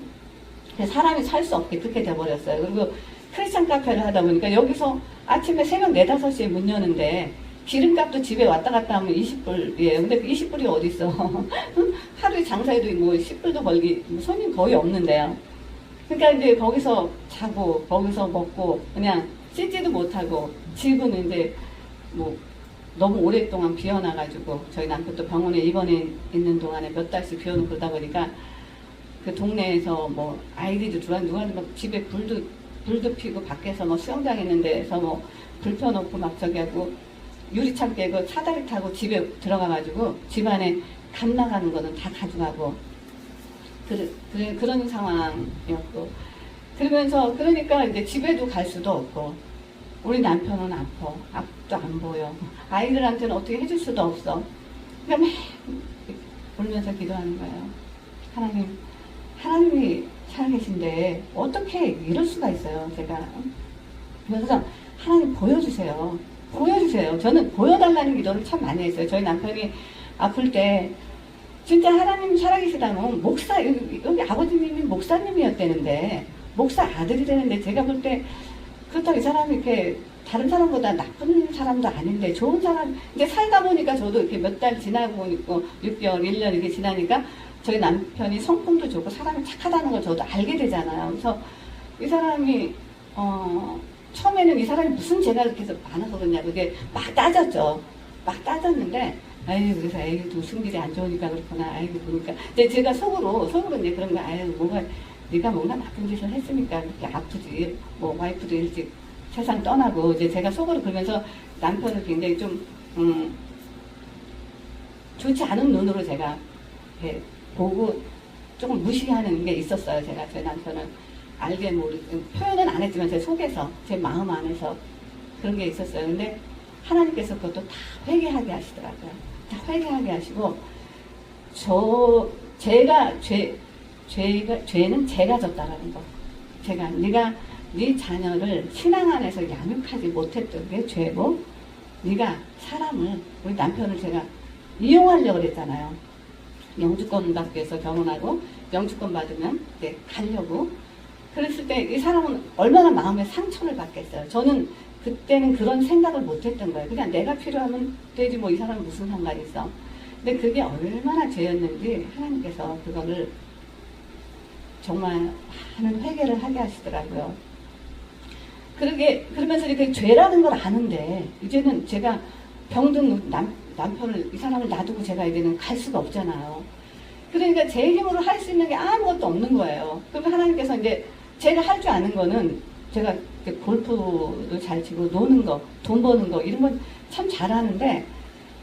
사람이 살 수 없게 그렇게 돼버렸어요. 그리고 크리스찬 카페를 하다 보니까 여기서 아침에 새벽 4, 5시에 문 여는데 기름값도 집에 왔다 갔다 하면 20불이에요. 근데 그 20불이 어딨어. 하루에 장사해도 뭐 10불도 벌기 손님 거의 없는데요. 그러니까 이제 거기서 자고 거기서 먹고 그냥 씻지도 못하고 집은 이제 뭐 너무 오랫동안 비워놔가지고 저희 남편도 병원에 입원해 있는 동안에 몇 달씩 비워놓고 그러다 보니까 그 동네에서 뭐 아이들도 누가 막 집에 불도 피고 밖에서 뭐 수영장 있는 데서 뭐 불 펴놓고 막 저기 하고 유리창 깨고 사다리 타고 집에 들어가가지고 집안에 감 나가는 거는 다 가져가고 그런 상황이었고 그러니까 이제 집에도 갈 수도 없고 우리 남편은 아파 앞도 안 보여 아이들한테는 어떻게 해줄 수도 없어 그러니까 막 울면서 기도하는 거예요. 하나님이 살아계신데 어떻게 이럴 수가 있어요. 제가 그래서 하나님 보여주세요. 저는 보여달라는 기도를 참 많이 했어요. 저희 남편이 아플 때 진짜 하나님 살아계시다면 목사 여기 아버지님이 목사님이었다는데 목사 아들이 되는데 제가 볼 때 그렇다고 이 사람이 이렇게 다른 사람보다 나쁜 사람도 아닌데 좋은 사람 이제 살다 보니까 저도 이렇게 몇 달 지나고 있고 6개월 1년 이렇게 지나니까 저희 남편이 성품도 좋고 사람이 착하다는 걸 저도 알게 되잖아요. 그래서 이 사람이 처음에는 이 사람이 무슨 죄가 그렇게 해서 많아서 그러냐 그게 막 따졌죠. 막 따졌는데 그래서 좀 승질이 안 좋으니까 그렇구나. 보니까 근데 제가 속으로 이제 그런 거 뭐가 네가 뭔가 나쁜 짓을 했으니까 그렇게 아프지. 뭐 와이프도 일찍 세상 떠나고 이제 제가 속으로 그러면서 남편을 굉장히 좀 좋지 않은 눈으로 제가 보고 조금 무시하는 게 있었어요. 제가 제 남편은 알게 모르고 표현은 안 했지만 제 속에서 제 마음 안에서 그런 게 있었어요. 근데 하나님께서 그것도 다 회개하게 하시더라고요. 다 회개하게 하시고 죄는 제가 졌다라는 거. 네가 네 자녀를 신앙 안에서 양육하지 못했던 게 죄고 네가 사람을 우리 남편을 제가 이용하려고 그랬잖아요. 영주권 받기 위해서 결혼하고 영주권 받으면 이제 가려고 그랬을 때 이 사람은 얼마나 마음에 상처를 받겠어요. 저는 그때는 그런 생각을 못했던 거예요. 그냥 내가 필요하면 되지 뭐 이 사람은 무슨 상관이 있어. 근데 그게 얼마나 죄였는지 하나님께서 그거를 정말 많은 회개를 하게 하시더라고요. 그러면서 이렇게 죄라는 걸 아는데 이제는 제가 병든 남편을 이 사람을 놔두고 제가 이제는 갈 수가 없잖아요. 그러니까 제 힘으로 할 수 있는 게 아무것도 없는 거예요. 그러면 하나님께서 이제 제가 할 줄 아는 거는 제가 골프도 잘 치고 노는 거, 돈 버는 거 이런 건 참 잘하는데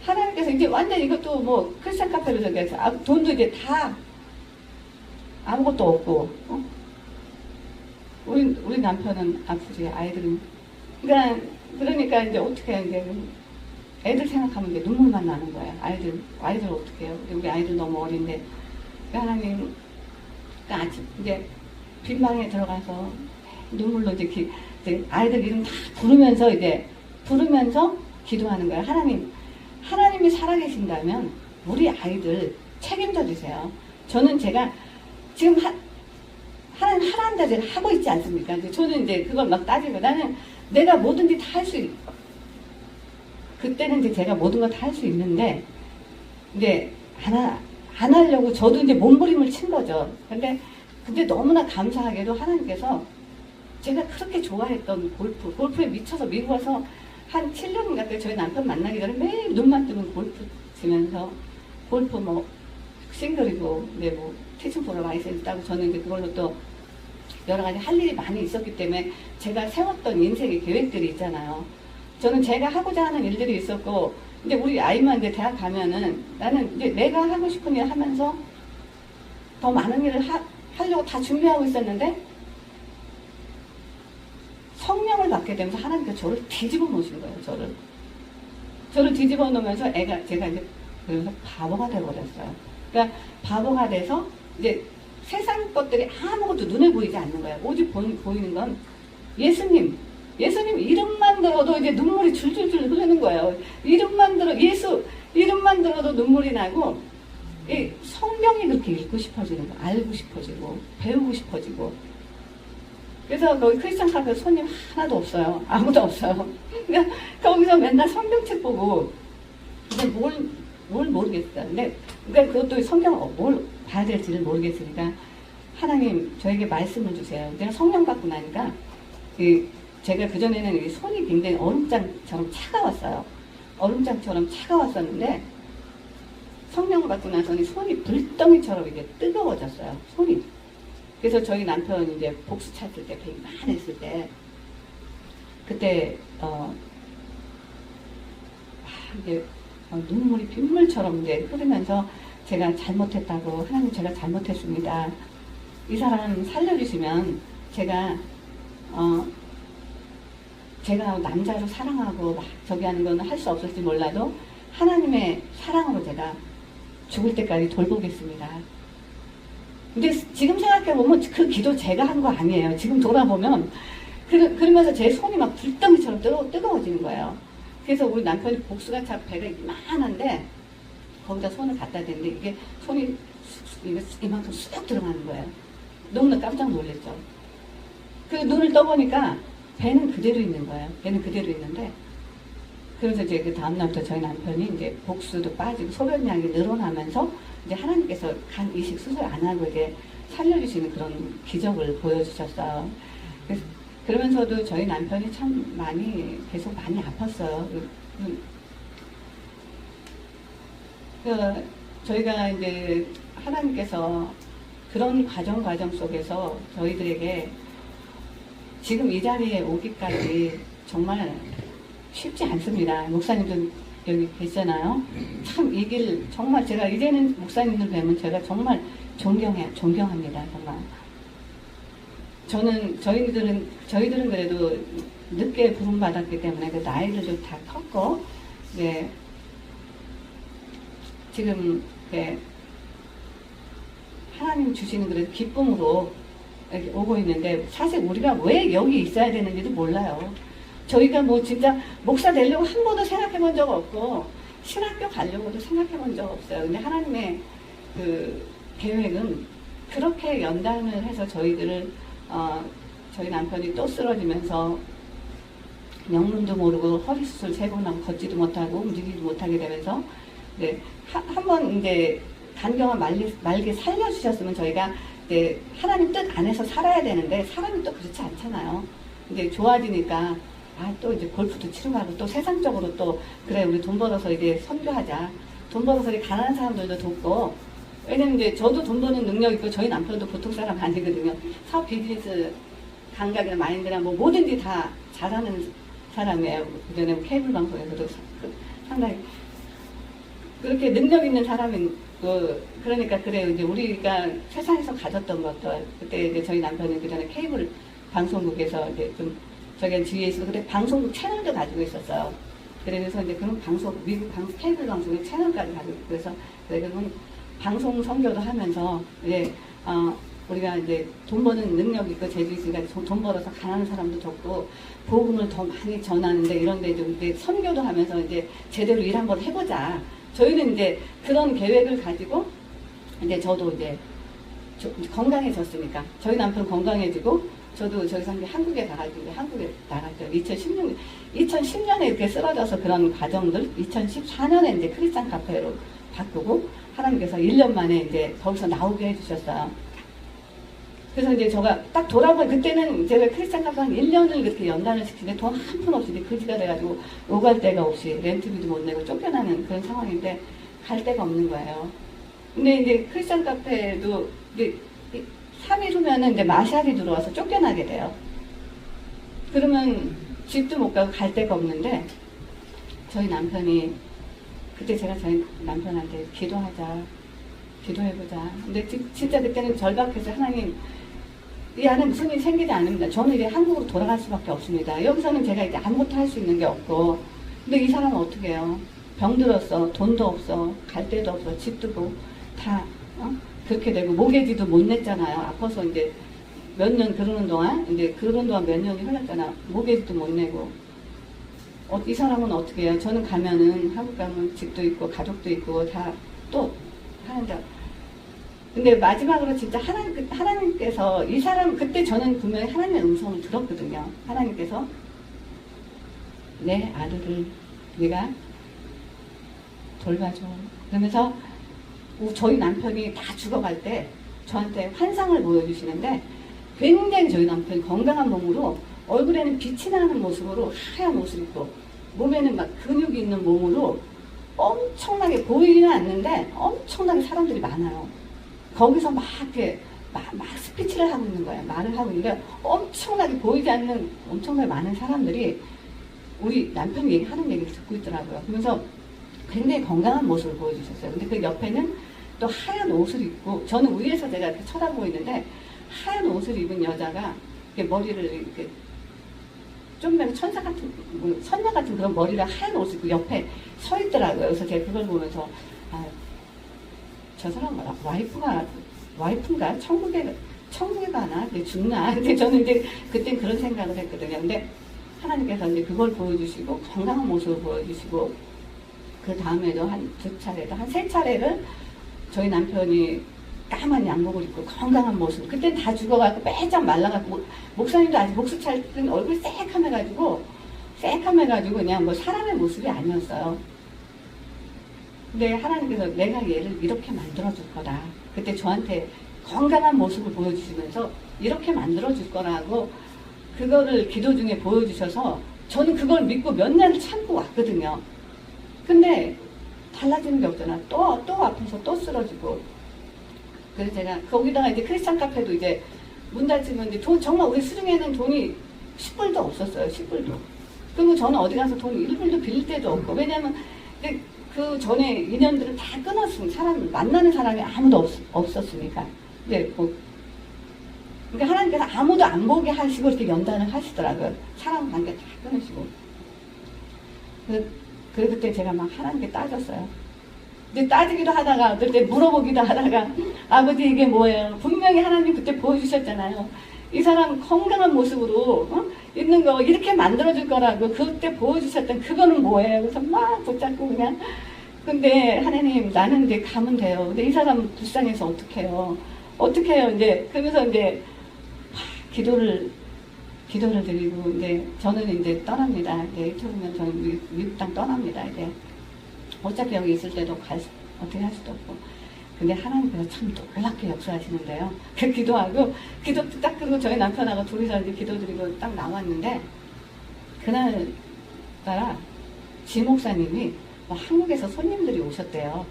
하나님께서 이제 완전 이것도 뭐 크리스찬 카페로 저기 해서 돈도 이제 다 아무것도 없고, 우리 남편은 아프지, 아이들은. 그러니까 이제 어떻게 해야 돼. 애들 생각하면 이제 눈물만 나는 거예요. 아이들 어떻게 해요. 우리 아이들 너무 어린데. 하나님, 아침, 이제 빈방에 들어가서 눈물로 이제 아이들 이름 다 부르면서 기도하는 거예요. 하나님이 살아계신다면 우리 아이들 책임져 주세요. 저는 제가 지금 하나님 하란다 제가 하고 있지 않습니까? 저는 이제 그걸 막 따지고 나는 내가 뭐든지 다 할 수 그때는 이제 제가 모든 걸 다 할 수 있는데 이제 안 하려고 저도 이제 몸부림을 친 거죠. 근데 너무나 감사하게도 하나님께서 제가 그렇게 좋아했던 골프에 미쳐서 미국 와서 한 7년인가 때 저희 남편 만나기 전에 매일 눈만 뜨면 골프 치면서 골프 뭐 싱글이고 근데 뭐 티칭 프로 라이센스 따고 저는 이제 그걸로 또 여러 가지 할 일이 많이 있었기 때문에 제가 세웠던 인생의 계획들이 있잖아요. 저는 제가 하고자 하는 일들이 있었고 이제 우리 아이만 이제 대학 가면은 나는 이제 내가 하고 싶은 일 하면서 더 많은 일을 하려고 다 준비하고 있었는데 성령을 받게 되면서 하나님께서 저를 뒤집어 놓으신 거예요. 저를 뒤집어 놓으면서 제가 이제 그래서 바보가 되어버렸어요. 그러니까 바보가 돼서 이제 세상 것들이 아무것도 눈에 보이지 않는 거예요. 오직 보이는 건 예수님 이름만 들어도 이제 눈물이 줄줄줄 흐르는 거예요. 예수 이름만 들어도 눈물이 나고 이 성경이 그렇게 읽고 싶어지는 거, 알고 싶어지고 배우고 싶어지고. 그래서 거기 크리스찬 카페 손님 하나도 없어요. 아무도 없어요. 그러니까 거기서 맨날 성경책 보고 이제 뭘 모르겠어요. 근데 그러니까 그것도 성경을 뭘 봐야 될지를 모르겠으니까 하나님 저에게 말씀을 주세요. 내가 성령 받고 나니까 제가 그전에는 손이 굉장히 얼음장처럼 차가웠어요. 얼음장처럼 차가웠었는데 성령을 받고 나서는 손이 불덩이처럼 이게 뜨거워졌어요. 손이. 그래서 저희 남편이 이제 복수 찾을 때 배만했을 때 그때 이제 눈물이 빗물처럼 이제 흐르면서 제가 잘못했다고 하나님 제가 잘못했습니다. 이 사람 살려주시면 제가 남자로 사랑하고 막 저기 하는 건 할 수 없을지 몰라도 하나님의 사랑으로 제가 죽을 때까지 돌보겠습니다. 근데 지금 생각해보면 그 기도 제가 한 거 아니에요. 지금 돌아보면 그러면서 제 손이 막 불덩이처럼 뜨거워지는 거예요. 그래서 우리 남편이 복수가 참 배가 이만한데 거기다 손을 갖다 대는데 이게 손이 이만큼 쑥 들어가는 거예요. 너무나 깜짝 놀랐죠. 그 눈을 떠보니까 배는 그대로 있는 거예요. 배는 그대로 있는데 그래서 이제 그 다음날부터 저희 남편이 이제 복수도 빠지고 소변량이 늘어나면서 이제 하나님께서 간 이식 수술 안 하고 이제 살려주시는 그런 기적을 보여주셨어요. 그러면서도 저희 남편이 참 계속 많이 아팠어요. 저희가 이제 하나님께서 그런 과정 속에서 저희들에게 지금 이 자리에 오기까지 정말 쉽지 않습니다. 목사님도 여기 계시잖아요. 참 이 길 정말 제가 이제는 목사님들 뵈면 제가 정말 존경합니다. 정말. 저희들은 그래도 늦게 부름받았기 때문에 그 나이들도 다 컸고, 네. 지금, 네. 하나님 주시는 그래도 기쁨으로 이렇게 오고 있는데, 사실 우리가 왜 여기 있어야 되는지도 몰라요. 저희가 뭐 진짜 목사 되려고 한 번도 생각해 본 적 없고, 신학교 가려고도 생각해 본 적 없어요. 근데 하나님의 그 계획은 그렇게 연단을 해서 저희들을 저희 남편이 또 쓰러지면서 영문도 모르고 허리 수술 3번 하고 걷지도 못하고 움직이지도 못하게 되면서 네, 한번 이제 간경한 말게 살려주셨으면 저희가 이제 하나님 뜻 안에서 살아야 되는데 사람이 또 그렇지 않잖아요. 이제 좋아지니까 또 이제 골프도 치러 가고 또 세상적으로 또 그래 우리 돈 벌어서 이제 선교하자. 돈 벌어서 가난한 사람들도 돕고 왜냐면 이제 저도 돈 버는 능력 있고 저희 남편도 보통 사람 아니거든요. 사업 비즈니스 감각이나 마인드나 뭐 뭐든지 다 잘하는 사람이에요. 그전에 케이블 방송에서도 상당히 그렇게 능력 있는 사람인 그러니까 그래요. 이제 우리가 세상에서 가졌던 것들 그때 이제 저희 남편은 그 전에 케이블 방송국에서 이제 좀 저기 주위에 있어서 그때 방송국 채널도 가지고 있었어요. 그래서 이제 그런 방송 미국 케이블 방송의 채널까지 가지고 있고 그래서 그런 방송 선교도 하면서 이제 우리가 이제 돈 버는 능력이 있고 재주 있으니까 돈 벌어서 가난한 사람도 돕고 복음을 더 많이 전하는데 이런데 좀 이제 선교도 하면서 이제 제대로 일 한번 해보자. 저희는 이제 그런 계획을 가지고 이제 저도 이제 건강해졌으니까 저희 남편 건강해지고 저도 저기서 한국에 가가지고 이제 한국에 나갔죠. 2010년에 이렇게 쓰러져서 그런 과정들 2014년에 이제 크리스찬 카페로 바꾸고 하나님께서 1년 만에 이제 거기서 나오게 해주셨어요. 그래서 이제 제가 딱 돌아보니 그때는 제가 크리스찬 카페 한 1년을 그렇게 연단을 시키는데 돈 한 푼 없이 이제 거지가 돼가지고 오갈 데가 없이 렌트비도 못 내고 쫓겨나는 그런 상황인데 갈 데가 없는 거예요. 근데 이제 크리스찬 카페도 이제 3일 후면은 이제 마샬이 들어와서 쫓겨나게 돼요. 그러면 집도 못 가고 갈 데가 없는데 저희 남편이 그때 제가 저희 남편한테 기도해보자. 근데 진짜 그때는 절박해서 하나님 이 안에 무슨 일이 생기지 않습니다. 저는 이제 한국으로 돌아갈 수밖에 없습니다. 여기서는 제가 이제 아무것도 할 수 있는 게 없고 근데 이 사람은 어떻게 해요? 병들었어. 돈도 없어. 갈 데도 없어. 집도 뭐 다 그렇게 되고 모기지도 못 냈잖아요. 아파서 이제 몇 년 그러는 동안 몇 년이 흘렀잖아. 모기지도 못 내고 이 사람은 어떻게 해요? 저는 가면은 한국 가면 집도 있고 가족도 있고 다 또 하는데 근데 마지막으로 진짜 하나님께서 이 사람 그때 저는 분명히 하나님의 음성을 들었거든요. 하나님께서 내 아들을 네가 돌봐줘. 그러면서 저희 남편이 다 죽어갈 때 저한테 환상을 보여주시는데 굉장히 저희 남편이 건강한 몸으로 얼굴에는 빛이 나는 모습으로 하얀 옷을 입고 몸에는 막 근육이 있는 몸으로 엄청나게 보이지는 않는데 엄청나게 사람들이 많아요. 거기서 막 이렇게 막 스피치를 하고 있는 거예요. 말을 하고 있는데 엄청나게 보이지 않는 엄청나게 많은 사람들이 우리 남편이 얘기하는 얘기를 듣고 있더라고요. 그러면서 굉장히 건강한 모습을 보여주셨어요. 근데 그 옆에는 또 하얀 옷을 입고 저는 위에서 제가 이렇게 쳐다보고 있는데 하얀 옷을 입은 여자가 이렇게 머리를 이렇게 좀 천사 같은 선녀 같은 그런 머리를 하얀 옷을 입고 옆에 서 있더라고요. 그래서 제가 그걸 보면서 저 사람 와이프인가 천국에 가나 죽나. 근데 저는 이제 그땐 그런 생각을 했거든요. 근데 하나님께서 이제 그걸 보여주시고 건강한 모습을 보여주시고 그 다음에도 한 2차례도 한 3차례를 저희 남편이 까만 양복을 입고 건강한 모습 그땐 다 죽어가지고 빼짝 말라가지고 목사님도 아직 목수 찰 때 얼굴이 새카매가지고 그냥 뭐 사람의 모습이 아니었어요. 근데 하나님께서 내가 얘를 이렇게 만들어줄 거다. 그때 저한테 건강한 모습을 보여주시면서 이렇게 만들어줄 거라고 그거를 기도 중에 보여주셔서 저는 그걸 믿고 몇 년을 참고 왔거든요. 근데 달라지는 게 없잖아. 또 아파서 또 쓰러지고. 그래서 제가 거기다가 이제 크리스찬 카페도 이제 문 닫히면 이제 정말 우리 수중에는 돈이 10불도 없었어요. 10불도. 그리고 저는 어디 가서 돈 1불도 빌릴 데도 없고. 왜냐면 그 전에 인연들을 다 끊었으니까 만나는 사람이 아무도 없었으니까. 이제 그러니까 하나님께서 아무도 안 보게 하시고 이렇게 연단을 하시더라고요. 사람 관계 다 끊으시고. 그래서 그때 제가 막 하나님께 따졌어요. 근데 따지기도 하다가 그때 물어보기도 하다가 아버지 이게 뭐예요? 분명히 하나님 그때 보여주셨잖아요. 이 사람 건강한 모습으로 있는 거 이렇게 만들어줄 거라고 그때 보여주셨던 그거는 뭐예요? 그래서 막 붙잡고 그냥 근데 하나님 나는 이제 가면 돼요. 근데 이 사람 불쌍해서 어떡해요? 이제 그러면서 이제 기도를 드리고 이제 저는 이제 떠납니다. 이제 이틀이면 저는 미국 땅 떠납니다. 이제 어차피 여기 있을 때도 어떻게 할 수도 없고. 근데 하나님께서 참 놀랍게 역사하시는데요. 그 기도 딱 끄고 저희 남편하고 둘이서 이제 기도드리고 딱 나왔는데 그날 따라 지 목사님이 한국에서 손님들이 오셨대요.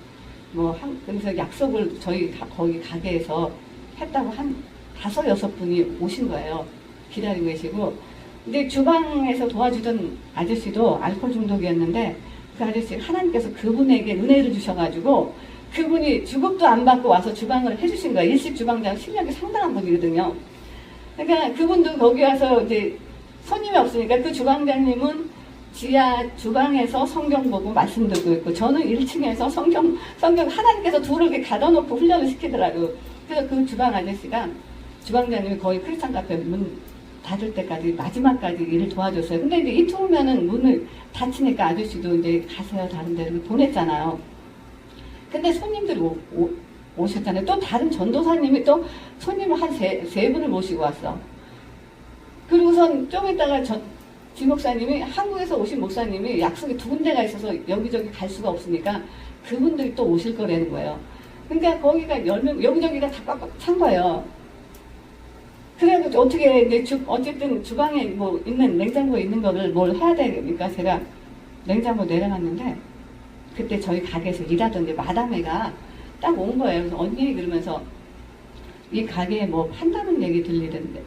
그래서 약속을 저희 거기 가게에서 했다고 한 5-6분이 오신 거예요. 기다리고 계시고. 근데 주방에서 도와주던 아저씨도 알코올 중독이었는데 그 아저씨 하나님께서 그분에게 은혜를 주셔가지고 그분이 주급도 안 받고 와서 주방을 해주신 거예요. 일식 주방장 실력이 상당한 분이거든요. 그러니까 그분도 거기 와서 이제 손님이 없으니까 그 주방장님은 지하 주방에서 성경 보고 말씀 듣고 있고 저는 1층에서 성경 하나님께서 둘을 이렇게 가둬놓고 훈련을 시키더라고요. 그래서 그 주방 아저씨가 주방장님이 거의 크리스찬 카페 문 닫을 때까지 마지막까지 일을 도와줬어요. 근데 이제 이틀 후면은 문을 닫히니까 아저씨도 이제 가세요 다른 데로 보냈잖아요. 근데 손님들이 오셨잖아요. 또 다른 전도사님이 또 손님을 한 세 분을 모시고 왔어. 그리고선 좀 있다가 지 목사님이 한국에서 오신 목사님이 약속이 2군데가 있어서 여기저기 갈 수가 없으니까 그분들이 또 오실 거라는 거예요. 그러니까 거기가 10명, 여기저기가 다 꽉꽉 찬 거예요. 그래가지고 어떻게 이제 어쨌든 주방에 뭐 있는 냉장고에 있는 거를 뭘 해야 되니까 제가 냉장고 내려갔는데 그때 저희 가게에서 일하던 이제 마담애가 딱 온 거예요. 그래서 언니 그러면서 이 가게에 뭐 판다는 얘기 들리던데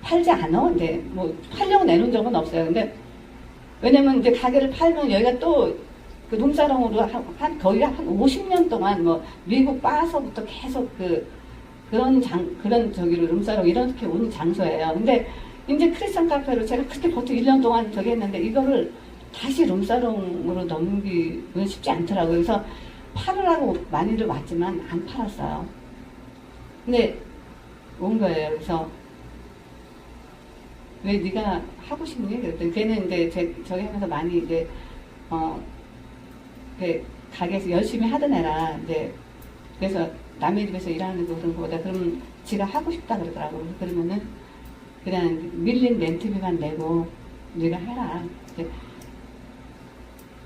팔지 않아? 근데 뭐 팔려고 내놓은 적은 없어요. 근데 왜냐면 이제 가게를 팔면 여기가 또 그 룸사롱으로 거의 한 50년 동안 뭐 미국 빠서부터 계속 그런 저기로 룸사롱 이렇게 온 장소예요. 근데 이제 크리스찬 카페로 제가 그렇게 보통 1년 동안 저기 했는데 이거를 다시 룸사롱으로 넘기기는 쉽지 않더라고요. 그래서 팔으라고 많이들 왔지만 안 팔았어요. 근데 온 거예요. 그래서 왜 네가 하고 싶니? 그랬더니 걔는 이제 저기 하면서 많이 이제 가게에서 열심히 하던 애라 이제 그래서 남의 집에서 일하는 거 그런 거보다 그러면 지가 하고 싶다 그러더라고요. 그러면은 그냥 밀린 렌트비만 내고 네가 해라. 이제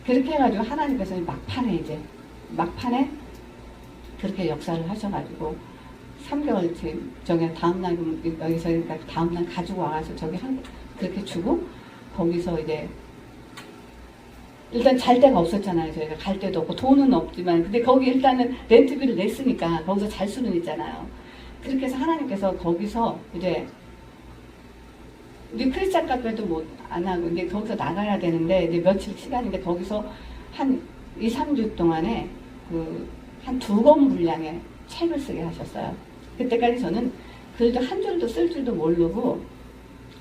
그렇게 해가지고 하나님께서 막판에 그렇게 역사를 하셔가지고 3개월쯤 저기 다음날 여기서 그러니까 다음날 가지고 와서 저기 그렇게 주고 거기서 이제 일단 잘 데가 없었잖아요. 저희가 갈 데도 없고 돈은 없지만 근데 거기 일단은 렌트비를 냈으니까 거기서 잘 수는 있잖아요. 그렇게 해서 하나님께서 거기서 이제 우리 크리스찬 카페도 뭐 안 하고 이제 거기서 나가야 되는데 이제 며칠 시간인데 거기서 한 2, 3주 동안에 한 2권 분량의 책을 쓰게 하셨어요. 그때까지 저는 글도 한 줄도 쓸 줄도 모르고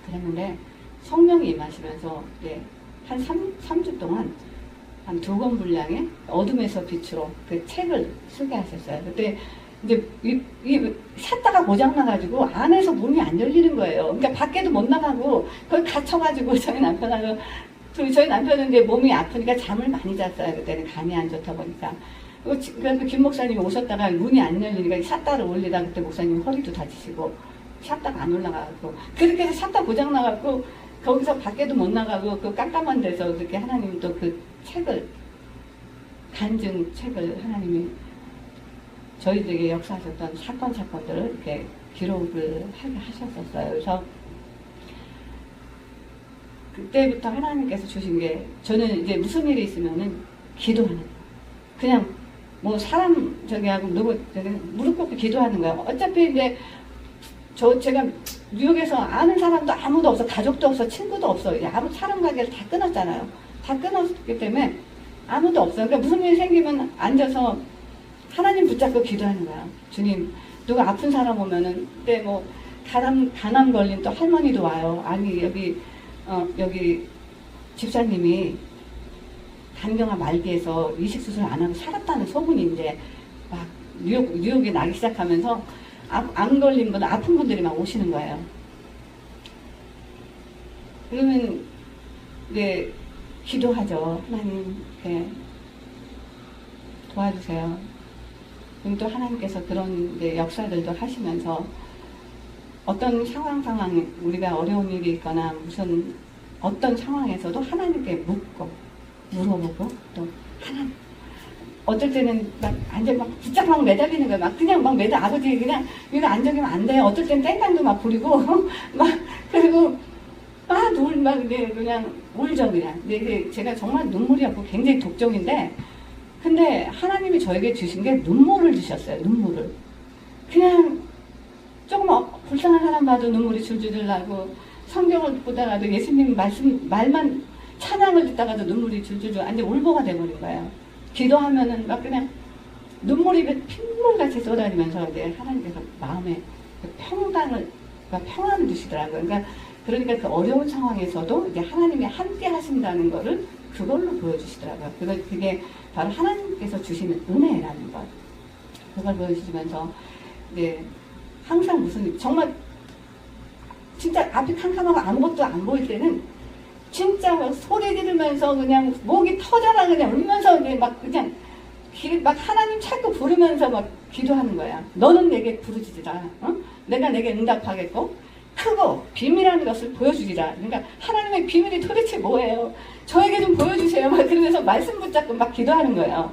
그랬는데 성령이 임하시면서 이제 한 3주 동안 한 2권 분량의 어둠에서 빛으로 그 책을 쓰게 하셨어요. 그때 이제 샀다가 고장나가지고 안에서 문이 안 열리는 거예요. 그러니까 밖에도 못 나가고 거기 갇혀가지고 저희 남편하고 저희 남편은 이제 몸이 아프니까 잠을 많이 잤어요. 그때는 간이 안 좋다 보니까. 그래서 김 목사님이 오셨다가 문이 안 열리니까 샷다를 올리다 그때 목사님 허리도 다치시고 샷다가 안 올라가고 그렇게 해서 샷다 고장 나가고 거기서 밖에도 못 나가고 그 깜깜한 데서 그렇게 하나님이 또 그 책을 간증 책을 하나님이 저희들에게 역사하셨던 사건들을 이렇게 기록을 하게 하셨었어요. 그래서 그때부터 하나님께서 주신 게 저는 이제 무슨 일이 있으면은 기도하는 거예요. 그냥 뭐 사람 저기 하고 누구 저기 무릎 꿇고 기도하는 거예요. 어차피 이제 제가 뉴욕에서 아는 사람도 아무도 없어, 가족도 없어, 친구도 없어. 아무 사람 관계를 다 끊었잖아요. 다 끊었기 때문에 아무도 없어요. 그러니까 무슨 일이 생기면 앉아서 하나님 붙잡고 기도하는 거야. 주님, 누가 아픈 사람 오면은 그때 뭐 간암 걸린 또 할머니도 와요. 아니 여기 집사님이 간경화 말기에서 이식 수술 안 하고 살았다는 소문이 이제 막 뉴욕에 나기 시작하면서 암 걸린 분, 아픈 분들이 막 오시는 거예요. 그러면 이제 기도하죠. 하나님 이렇게 도와주세요. 그럼 또 하나님께서 그런 이제 역사들도 하시면서 어떤 상황 우리가 어려운 일이 있거나 무슨 어떤 상황에서도 하나님께 물어보고 또 하나님 어떨 때는 막 완전 막 붙잡고 막 매달리는 거야. 막 그냥 막 아버지 그냥 이거 안 적이면 안 돼요. 어떨 때는 땡깡도 막 부리고 막 그리고 막 이제 그냥 울죠 그냥. 근데 이게 제가 정말 눈물이 없고 굉장히 독종인데 근데 하나님이 저에게 주신 게 눈물을 주셨어요. 눈물을. 그냥 조금 불쌍한 사람 봐도 눈물이 줄줄 나고 성경을 보다가도 예수님 말만 찬양을 듣다가도 눈물이 줄줄줄 완전 울보가 돼버린 거예요. 기도하면은 막 그냥 눈물이 핏물같이 쏟아지면서 이제 하나님께서 마음에 그 평강을, 그러니까 평안을 주시더라고요. 그러니까 그 어려운 상황에서도 이제 하나님이 함께 하신다는 거를 그걸로 보여주시더라고요. 그게 바로 하나님께서 주시는 은혜라는 것. 그걸 보여주시면서 이제 항상 무슨 정말 진짜 앞이 캄캄하고 아무것도 안 보일 때는 진짜 막 소리 지르면서 그냥 목이 터져라 그냥 울면서 이제 막 그냥 막 하나님 찾고 부르면서 막 기도하는 거야. 너는 내게 부르짖으라. 어? 내가 내게 응답하겠고 크고 비밀한 것을 보여주리라. 그러니까 하나님의 비밀이 도대체 뭐예요? 저에게 좀 보여주세요. 막 그러면서 말씀 붙잡고 막 기도하는 거예요.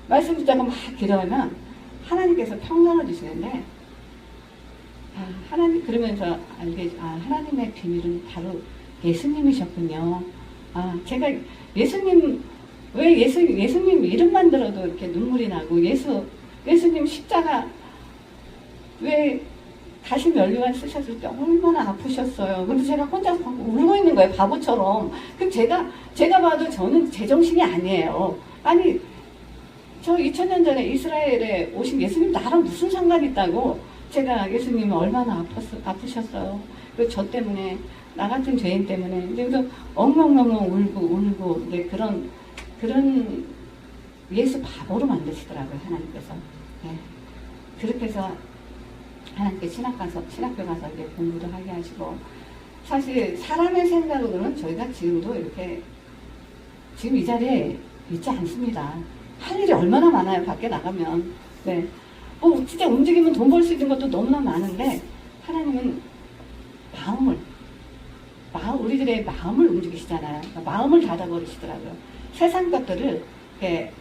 말씀 붙잡고 막 기도하면 하나님께서 평강을 주시는데 하나님 그러면서 알게 하나님의 비밀은 바로 예수님이셨군요. 제가 예수님 왜 예수님 이름만 들어도 이렇게 눈물이 나고 예수님 십자가 왜 다시 면류관 쓰셨을 때 얼마나 아프셨어요. 근데 제가 혼자 울고 있는 거예요. 바보처럼. 그럼 제가 봐도 저는 제정신이 아니에요. 아니 저 2000년 전에 이스라엘에 오신 예수님 나랑 무슨 상관이 있다고. 제가 예수님은 얼마나 아프셨어요. 그리고 저 때문에 나 같은 죄인 때문에 그래서 엉엉엉엉 울고 네, 그런 예수 바보로 만드시더라고요. 하나님께서. 네. 그렇게 해서 하나님께 신학교 가서 이제 공부도 하게 하시고 사실 사람의 생각으로는 저희가 지금도 이렇게 지금 이 자리에 있지 않습니다. 할 일이 얼마나 많아요. 밖에 나가면. 네. 진짜 움직이면 돈 벌 수 있는 것도 너무나 많은데 하나님은 우리들의 마음을 움직이시잖아요. 마음을 닫아버리시더라고요. 세상 것들을 이렇게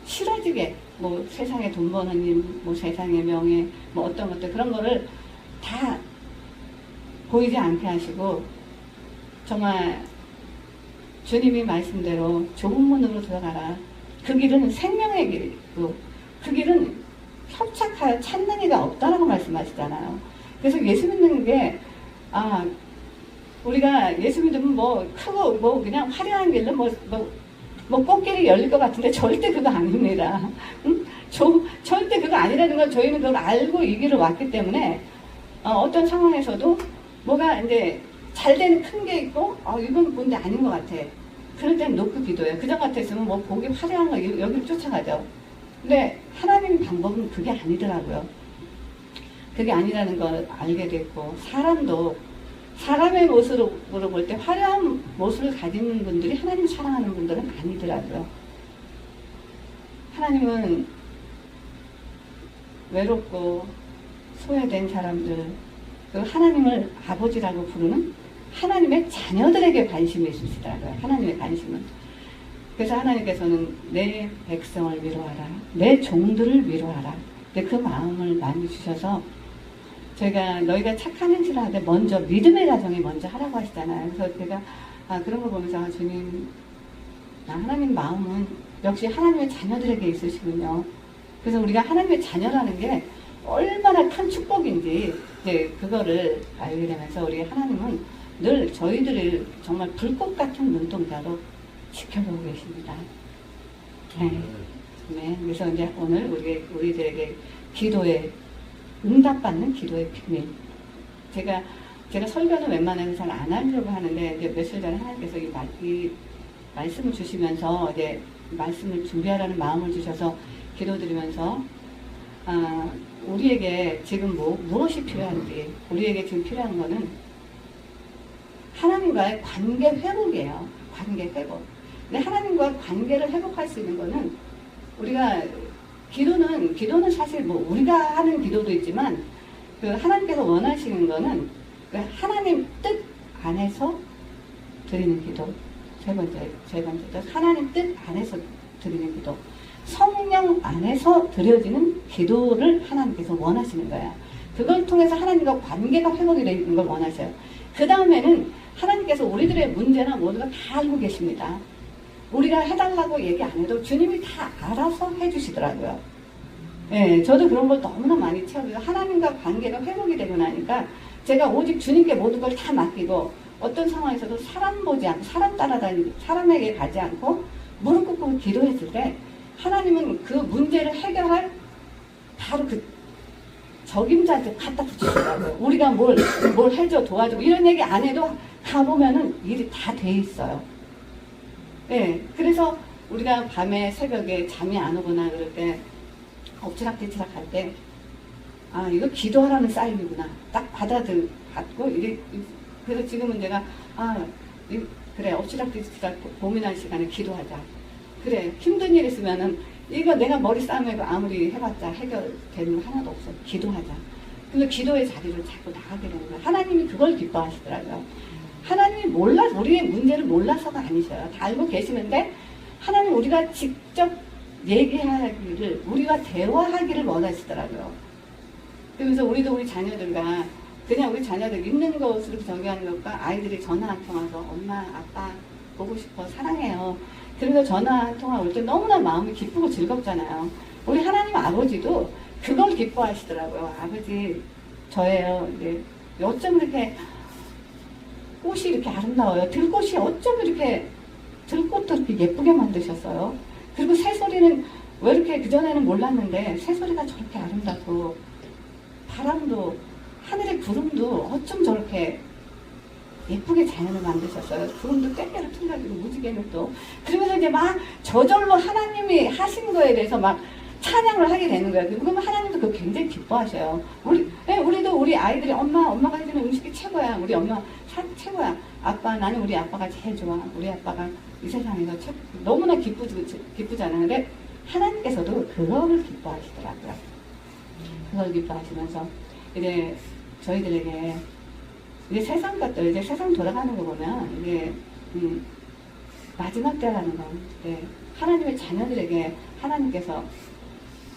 싫어지게 뭐 세상에 돈 버는 일, 뭐 세상의 명예, 뭐 어떤 것들 그런 거를 다 보이지 않게 하시고 정말 주님이 말씀대로 좁은 문으로 들어가라. 그 길은 생명의 길이고 그 길은 협착하여 찾는 이가 없다라고 말씀하시잖아요. 그래서 예수 믿는 게 우리가 예수 믿으면 뭐 크고 뭐 그냥 화려한 길로 뭐 꽃길이 열릴 것 같은데 절대 그거 아닙니다. 응? 절대 그거 아니라는 걸 저희는 그걸 알고 이 길을 왔기 때문에 어떤 상황에서도 뭐가 이제 잘 되는 큰 게 있고 이건 뭔데 아닌 것 같아. 그럴 땐 놓고 기도해요. 그전 같았으면 뭐 보기 화려한 거 여기를 쫓아가죠. 근데 하나님 방법은 그게 아니더라고요. 그게 아니라는 걸 알게 됐고 사람도 사람의 모습으로 볼 때 화려한 모습을 가진 분들이 하나님 사랑하는 분들은 아니더라고요. 하나님은 외롭고 소외된 사람들 그리고 하나님을 아버지라고 부르는 하나님의 자녀들에게 관심이 있으시더라고요. 하나님의 관심은. 그래서 하나님께서는 내 백성을 위로하라. 내 종들을 위로하라. 그 마음을 많이 주셔서 저희가 너희가 착한 행실을 하되 먼저 믿음의 가정에 먼저 하라고 하시잖아요. 그래서 제가 그런 걸 보면서 주님 하나님 마음은 역시 하나님의 자녀들에게 있으시군요. 그래서 우리가 하나님의 자녀라는 게 얼마나 큰 축복인지 이제 그거를 알게 되면서 우리 하나님은 늘 저희들을 정말 불꽃 같은 눈동자로 지켜보고 계십니다. 네. 그래서 이제 오늘 우리들에게 기도에 응답받는 기도의 비밀. 제가 설교는 웬만하면 잘 안 하려고 하는데 이제 며칠 전에 하나님께서 이 말씀을 주시면서 이제 말씀을 준비하라는 마음을 주셔서 기도드리면서 우리에게 지금 무엇이 필요한지 우리에게 지금 필요한 거는 하나님과의 관계 회복이에요. 관계 회복. 근데 하나님과 관계를 회복할 수 있는 거는 우리가 기도는 사실 뭐 우리가 하는 기도도 있지만 그 하나님께서 원하시는 거는 그 하나님 뜻 안에서 드리는 기도. 세 번째 하나님 뜻 안에서 드리는 기도. 성령 안에서 드려지는 기도를 하나님께서 원하시는 거야. 그걸 통해서 하나님과 관계가 회복이 되는 걸 원하셔요. 그 다음에는 하나님께서 우리들의 문제나 모두가 다 알고 계십니다. 우리가 해달라고 얘기 안 해도 주님이 다 알아서 해주시더라고요. 예, 저도 그런 걸 너무나 많이 체험해서 하나님과 관계가 회복이 되고 나니까 제가 오직 주님께 모든 걸 다 맡기고 어떤 상황에서도 사람 보지 않고 사람 따라다니고 사람에게 가지 않고 무릎 꿇고 기도했을 때 하나님은 그 문제를 해결할 바로 그 적임자한테 갖다 붙이더라고요. 우리가 뭘 해줘 도와주고 이런 얘기 안 해도 가보면은 일이 다 돼 있어요. 네, 그래서 우리가 밤에 새벽에 잠이 안 오거나 그럴 때 엎치락뒤치락 할 때 아 이거 기도하라는 사인이구나 딱 받고 이게 그래서 지금은 내가 그래 엎치락뒤치락 고민할 시간에 기도하자. 그래 힘든 일 있으면은 이거 내가 머리 싸매고 아무리 해봤자 해결되는 거 하나도 없어. 기도하자. 근데 기도의 자리를 자꾸 나가게 되는 거야. 하나님이 그걸 기뻐하시더라고요. 하나님이 우리의 문제를 몰라서가 아니셔요. 다 알고 계시는데 하나님 우리가 직접 얘기하기를 우리가 대화하기를 원하시더라고요. 그러면서 우리도 우리 자녀들과 그냥 우리 자녀들 있는 것으로 정의하는 것과 아이들이 전화 한 통 와서 엄마 아빠 보고 싶어 사랑해요. 그래서 전화 한 통화 올 때 너무나 마음이 기쁘고 즐겁잖아요. 우리 하나님 아버지도 그걸 기뻐하시더라고요. 아버지 저예요. 이제 어쩜 이렇게 꽃이 이렇게 아름다워요. 들꽃이 어쩜 이렇게 들꽃도 이렇게 예쁘게 만드셨어요. 그리고 새소리는 왜 이렇게 그전에는 몰랐는데 새소리가 저렇게 아름답고 바람도 하늘의 구름도 어쩜 저렇게 예쁘게 자연을 만드셨어요. 구름도 때때로 틀려지고 무지개는 또 그러면서 이제 막 저절로 하나님이 하신 거에 대해서 막 찬양을 하게 되는 거예요. 그러면 하나님도 그거 굉장히 기뻐하셔요. 우리도 우리 아이들이 엄마가 해주는 음식이 최고야. 우리 엄마 최고야. 아빠 나는 우리 아빠가 제일 좋아. 우리 아빠가 이 세상에서 너무나 기쁘잖아요. 근데 하나님께서도 그거를 기뻐하시더라고요. 그걸 기뻐하시면서 이제 저희들에게 이제 세상 것들 이제 세상 돌아가는 거 보면 이제 마지막 때라는 건 하나님의 자녀들에게 하나님께서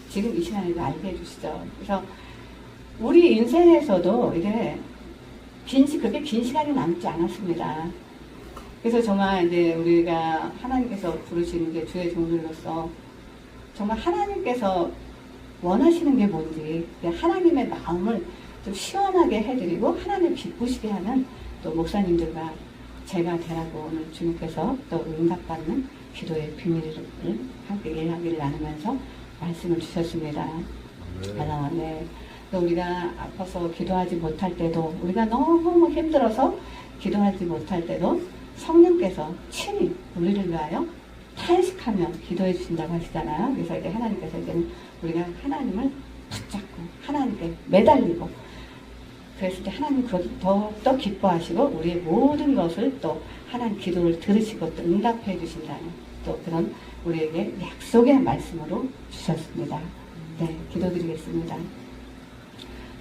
지금 이 시간에도 알게 해주시죠. 그래서 우리 인생에서도 이제 그렇게 긴 시간이 남지 않았습니다. 그래서 정말 이제 우리가 하나님께서 부르시는 게 주의 종들로서 정말 하나님께서 원하시는 게 뭔지 하나님의 마음을 좀 시원하게 해드리고 하나님을 기쁘시게 하는 또 목사님들과 제가 되라고 오늘 주님께서 또 응답받는 기도의 비밀을 함께 이야기를 나누면서 말씀을 주셨습니다. 네. 우리가 아파서 기도하지 못할 때도 우리가 너무 힘들어서 기도하지 못할 때도 성령께서 친히 우리를 위하여 탄식하며 기도해 주신다고 하시잖아요. 그래서 이제 하나님께서 이제는 우리가 하나님을 붙잡고 하나님께 매달리고 그랬을 때 하나님 그것을 더욱더 기뻐하시고 우리의 모든 것을 또 하나님 기도를 들으시고 또 응답해 주신다는 또 그런 우리에게 약속의 말씀으로 주셨습니다. 네, 기도드리겠습니다.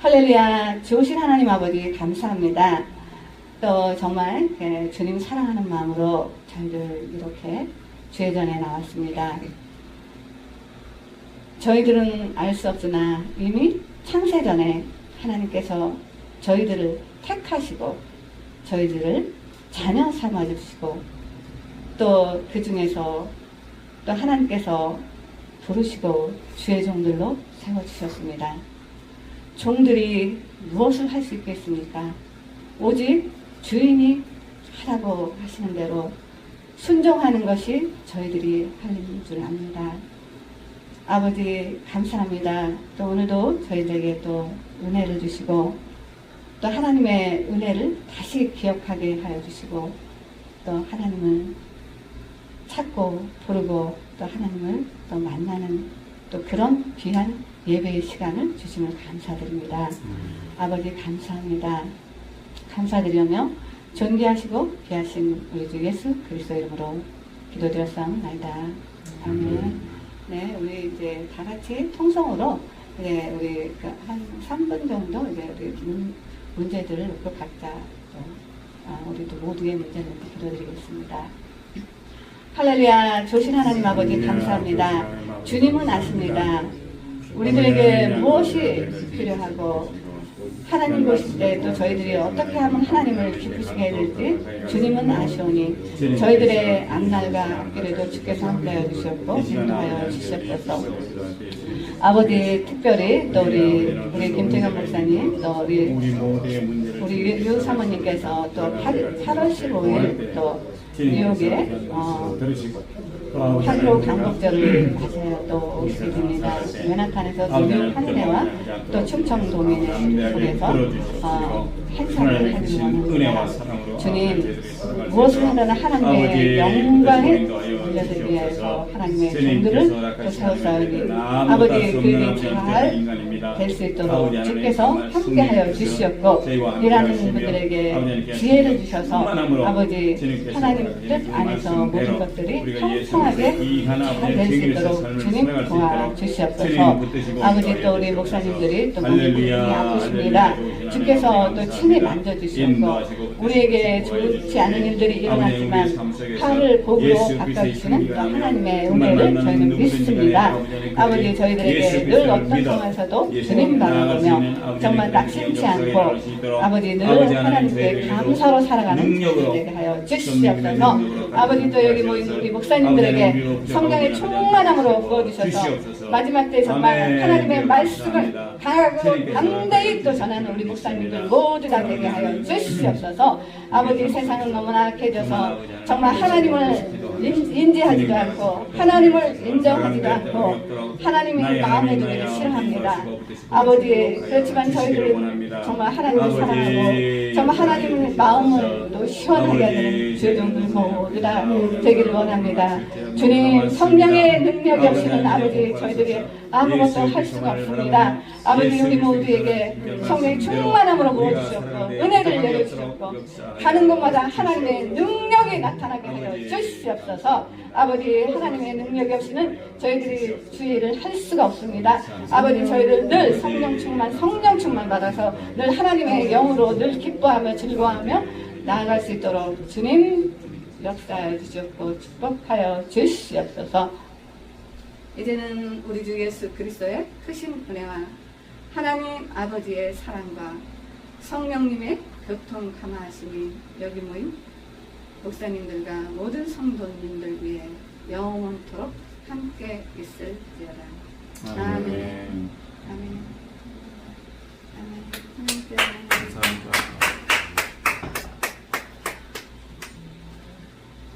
할렐루야. 좋으신 하나님 아버지 감사합니다. 또 정말 주님 사랑하는 마음으로 저희들 이렇게 주의 전에 나왔습니다. 저희들은 알 수 없으나 이미 창세전에 하나님께서 저희들을 택하시고 저희들을 자녀 삼아주시고 또 그 중에서 또 하나님께서 부르시고 주의 종들로 세워주셨습니다. 종들이 무엇을 할 수 있겠습니까? 오직 주인이 하라고 하시는 대로 순종하는 것이 저희들이 할 일인 줄 압니다. 아버지 감사합니다. 또 오늘도 저희들에게 또 은혜를 주시고 또 하나님의 은혜를 다시 기억하게 하여 주시고 또 하나님을 찾고 부르고 또 하나님을 또 만나는 또 그런 귀한 예배의 시간을 주심을 감사드립니다. 아버지 감사합니다. 감사드리며 존귀하시고 귀하신 우리 주 예수 그리스도 이름으로 기도드렸사옵나이다. 아멘. 네, 우리 이제 다 같이 통성으로 우리 한 3분 정도 이제 우리 문제들을 놓고 각자 우리도 모두의 문제를 기도드리겠습니다. 할렐루야. 조신 하나님 아버지 감사합니다. 주님은 아십니다. 우리들에게 무엇이 필요하고 하나님 보실 때 또 저희들이 어떻게 하면 하나님을 기쁘시게 해야 될지 주님은 아시오니 저희들의 앞날과 앞길에도 주께서 함께하여 주셨고 인도하여 주셨소서. 아버지 특별히 또 우리 김태경 목사님 또 우리 우리 유 사모님께서 또 8월 15일 또 뉴욕에 한로 강복절을 하세요. 또 오시게 됩니다. 맨하탄에서 뉴욕 한인회와 또 충청 도민회 속에서 행사를 하기 원합니다. 주님, 무엇을 하더나 하나님의 영광에 올려드리기 위해서 하나님의 종들을 또 세웠사오니 아버지 그 일이 잘 될 수 있도록 주께서 함께하여 주시옵고 일하는 분들에게 지혜를 주셔서 아버지 하나님 뜻 안에서 모든 것들이 평평하게 잘 될 수 있도록 주님 도와주시옵소서. 아버지 또 우리 목사님들이 또 몸이 아프십니다. 주께서 또 친히 만져주시옵고 우리에게 좋지 않은 일들이 일어났지만 팔을 복으로 바꿔주시는 또 하나님의 은혜를 저희는 믿습니다. 아버지 저희들에게 늘 어떤 상황에서도 주님 바라보며 정말 낙심치 않고 아버지 늘 하나님께 감사로 살아가는 저희들이 되게 하여 주시옵소서. 아버지 또 여기 모인 우리 목사님들에게 성령의 충만함으로 부어주셔서 마지막 때 정말 하나님의 말씀을 강하고 담대히 또 전하는 우리 목사님들 모두 다 되게 하여 주시옵소서. 아버지 세상은 너무나 악해져서 정말 하나님을 인지하지도 않고 하나님을 인정하지도 않고 하나님의 마음의 눈을 싫어합니다. 아버지 그렇지만 저희들은 정말 하나님을 사랑하고 정말 하나님의 마음을 또 시원하게 하는 주종들 모두 다 되기를 원합니다. 주님 성령의 능력이 없이는 아버지 저희들이 아무것도 할 수가 없습니다. 아버지 우리 모두에게 성령의 충만함으로 부어주시옵고 은혜를 내려주시옵고 가는 곳마다 하나님의 능력이 나타나게 하여 주시옵소서. 아버지 하나님의 능력이 없이는 저희들이 주의를 할 수가 없습니다. 아버지 저희를 늘 성령 충만 받아서 늘 하나님의 영으로 늘 기뻐하며 즐거워하며 나아갈 수 있도록 주님 역사해 주시옵고 축복하여 주시옵소서. 이제는 우리 주 예수 그리스도의 크신 은혜와 하나님 아버지의 사랑과 성령님의 교통 감화하심이 여기 모인 목사님들과 모든 성도님들 위해 영원토록 함께 있을지어다. 아멘. 아멘. 아멘. 하나님께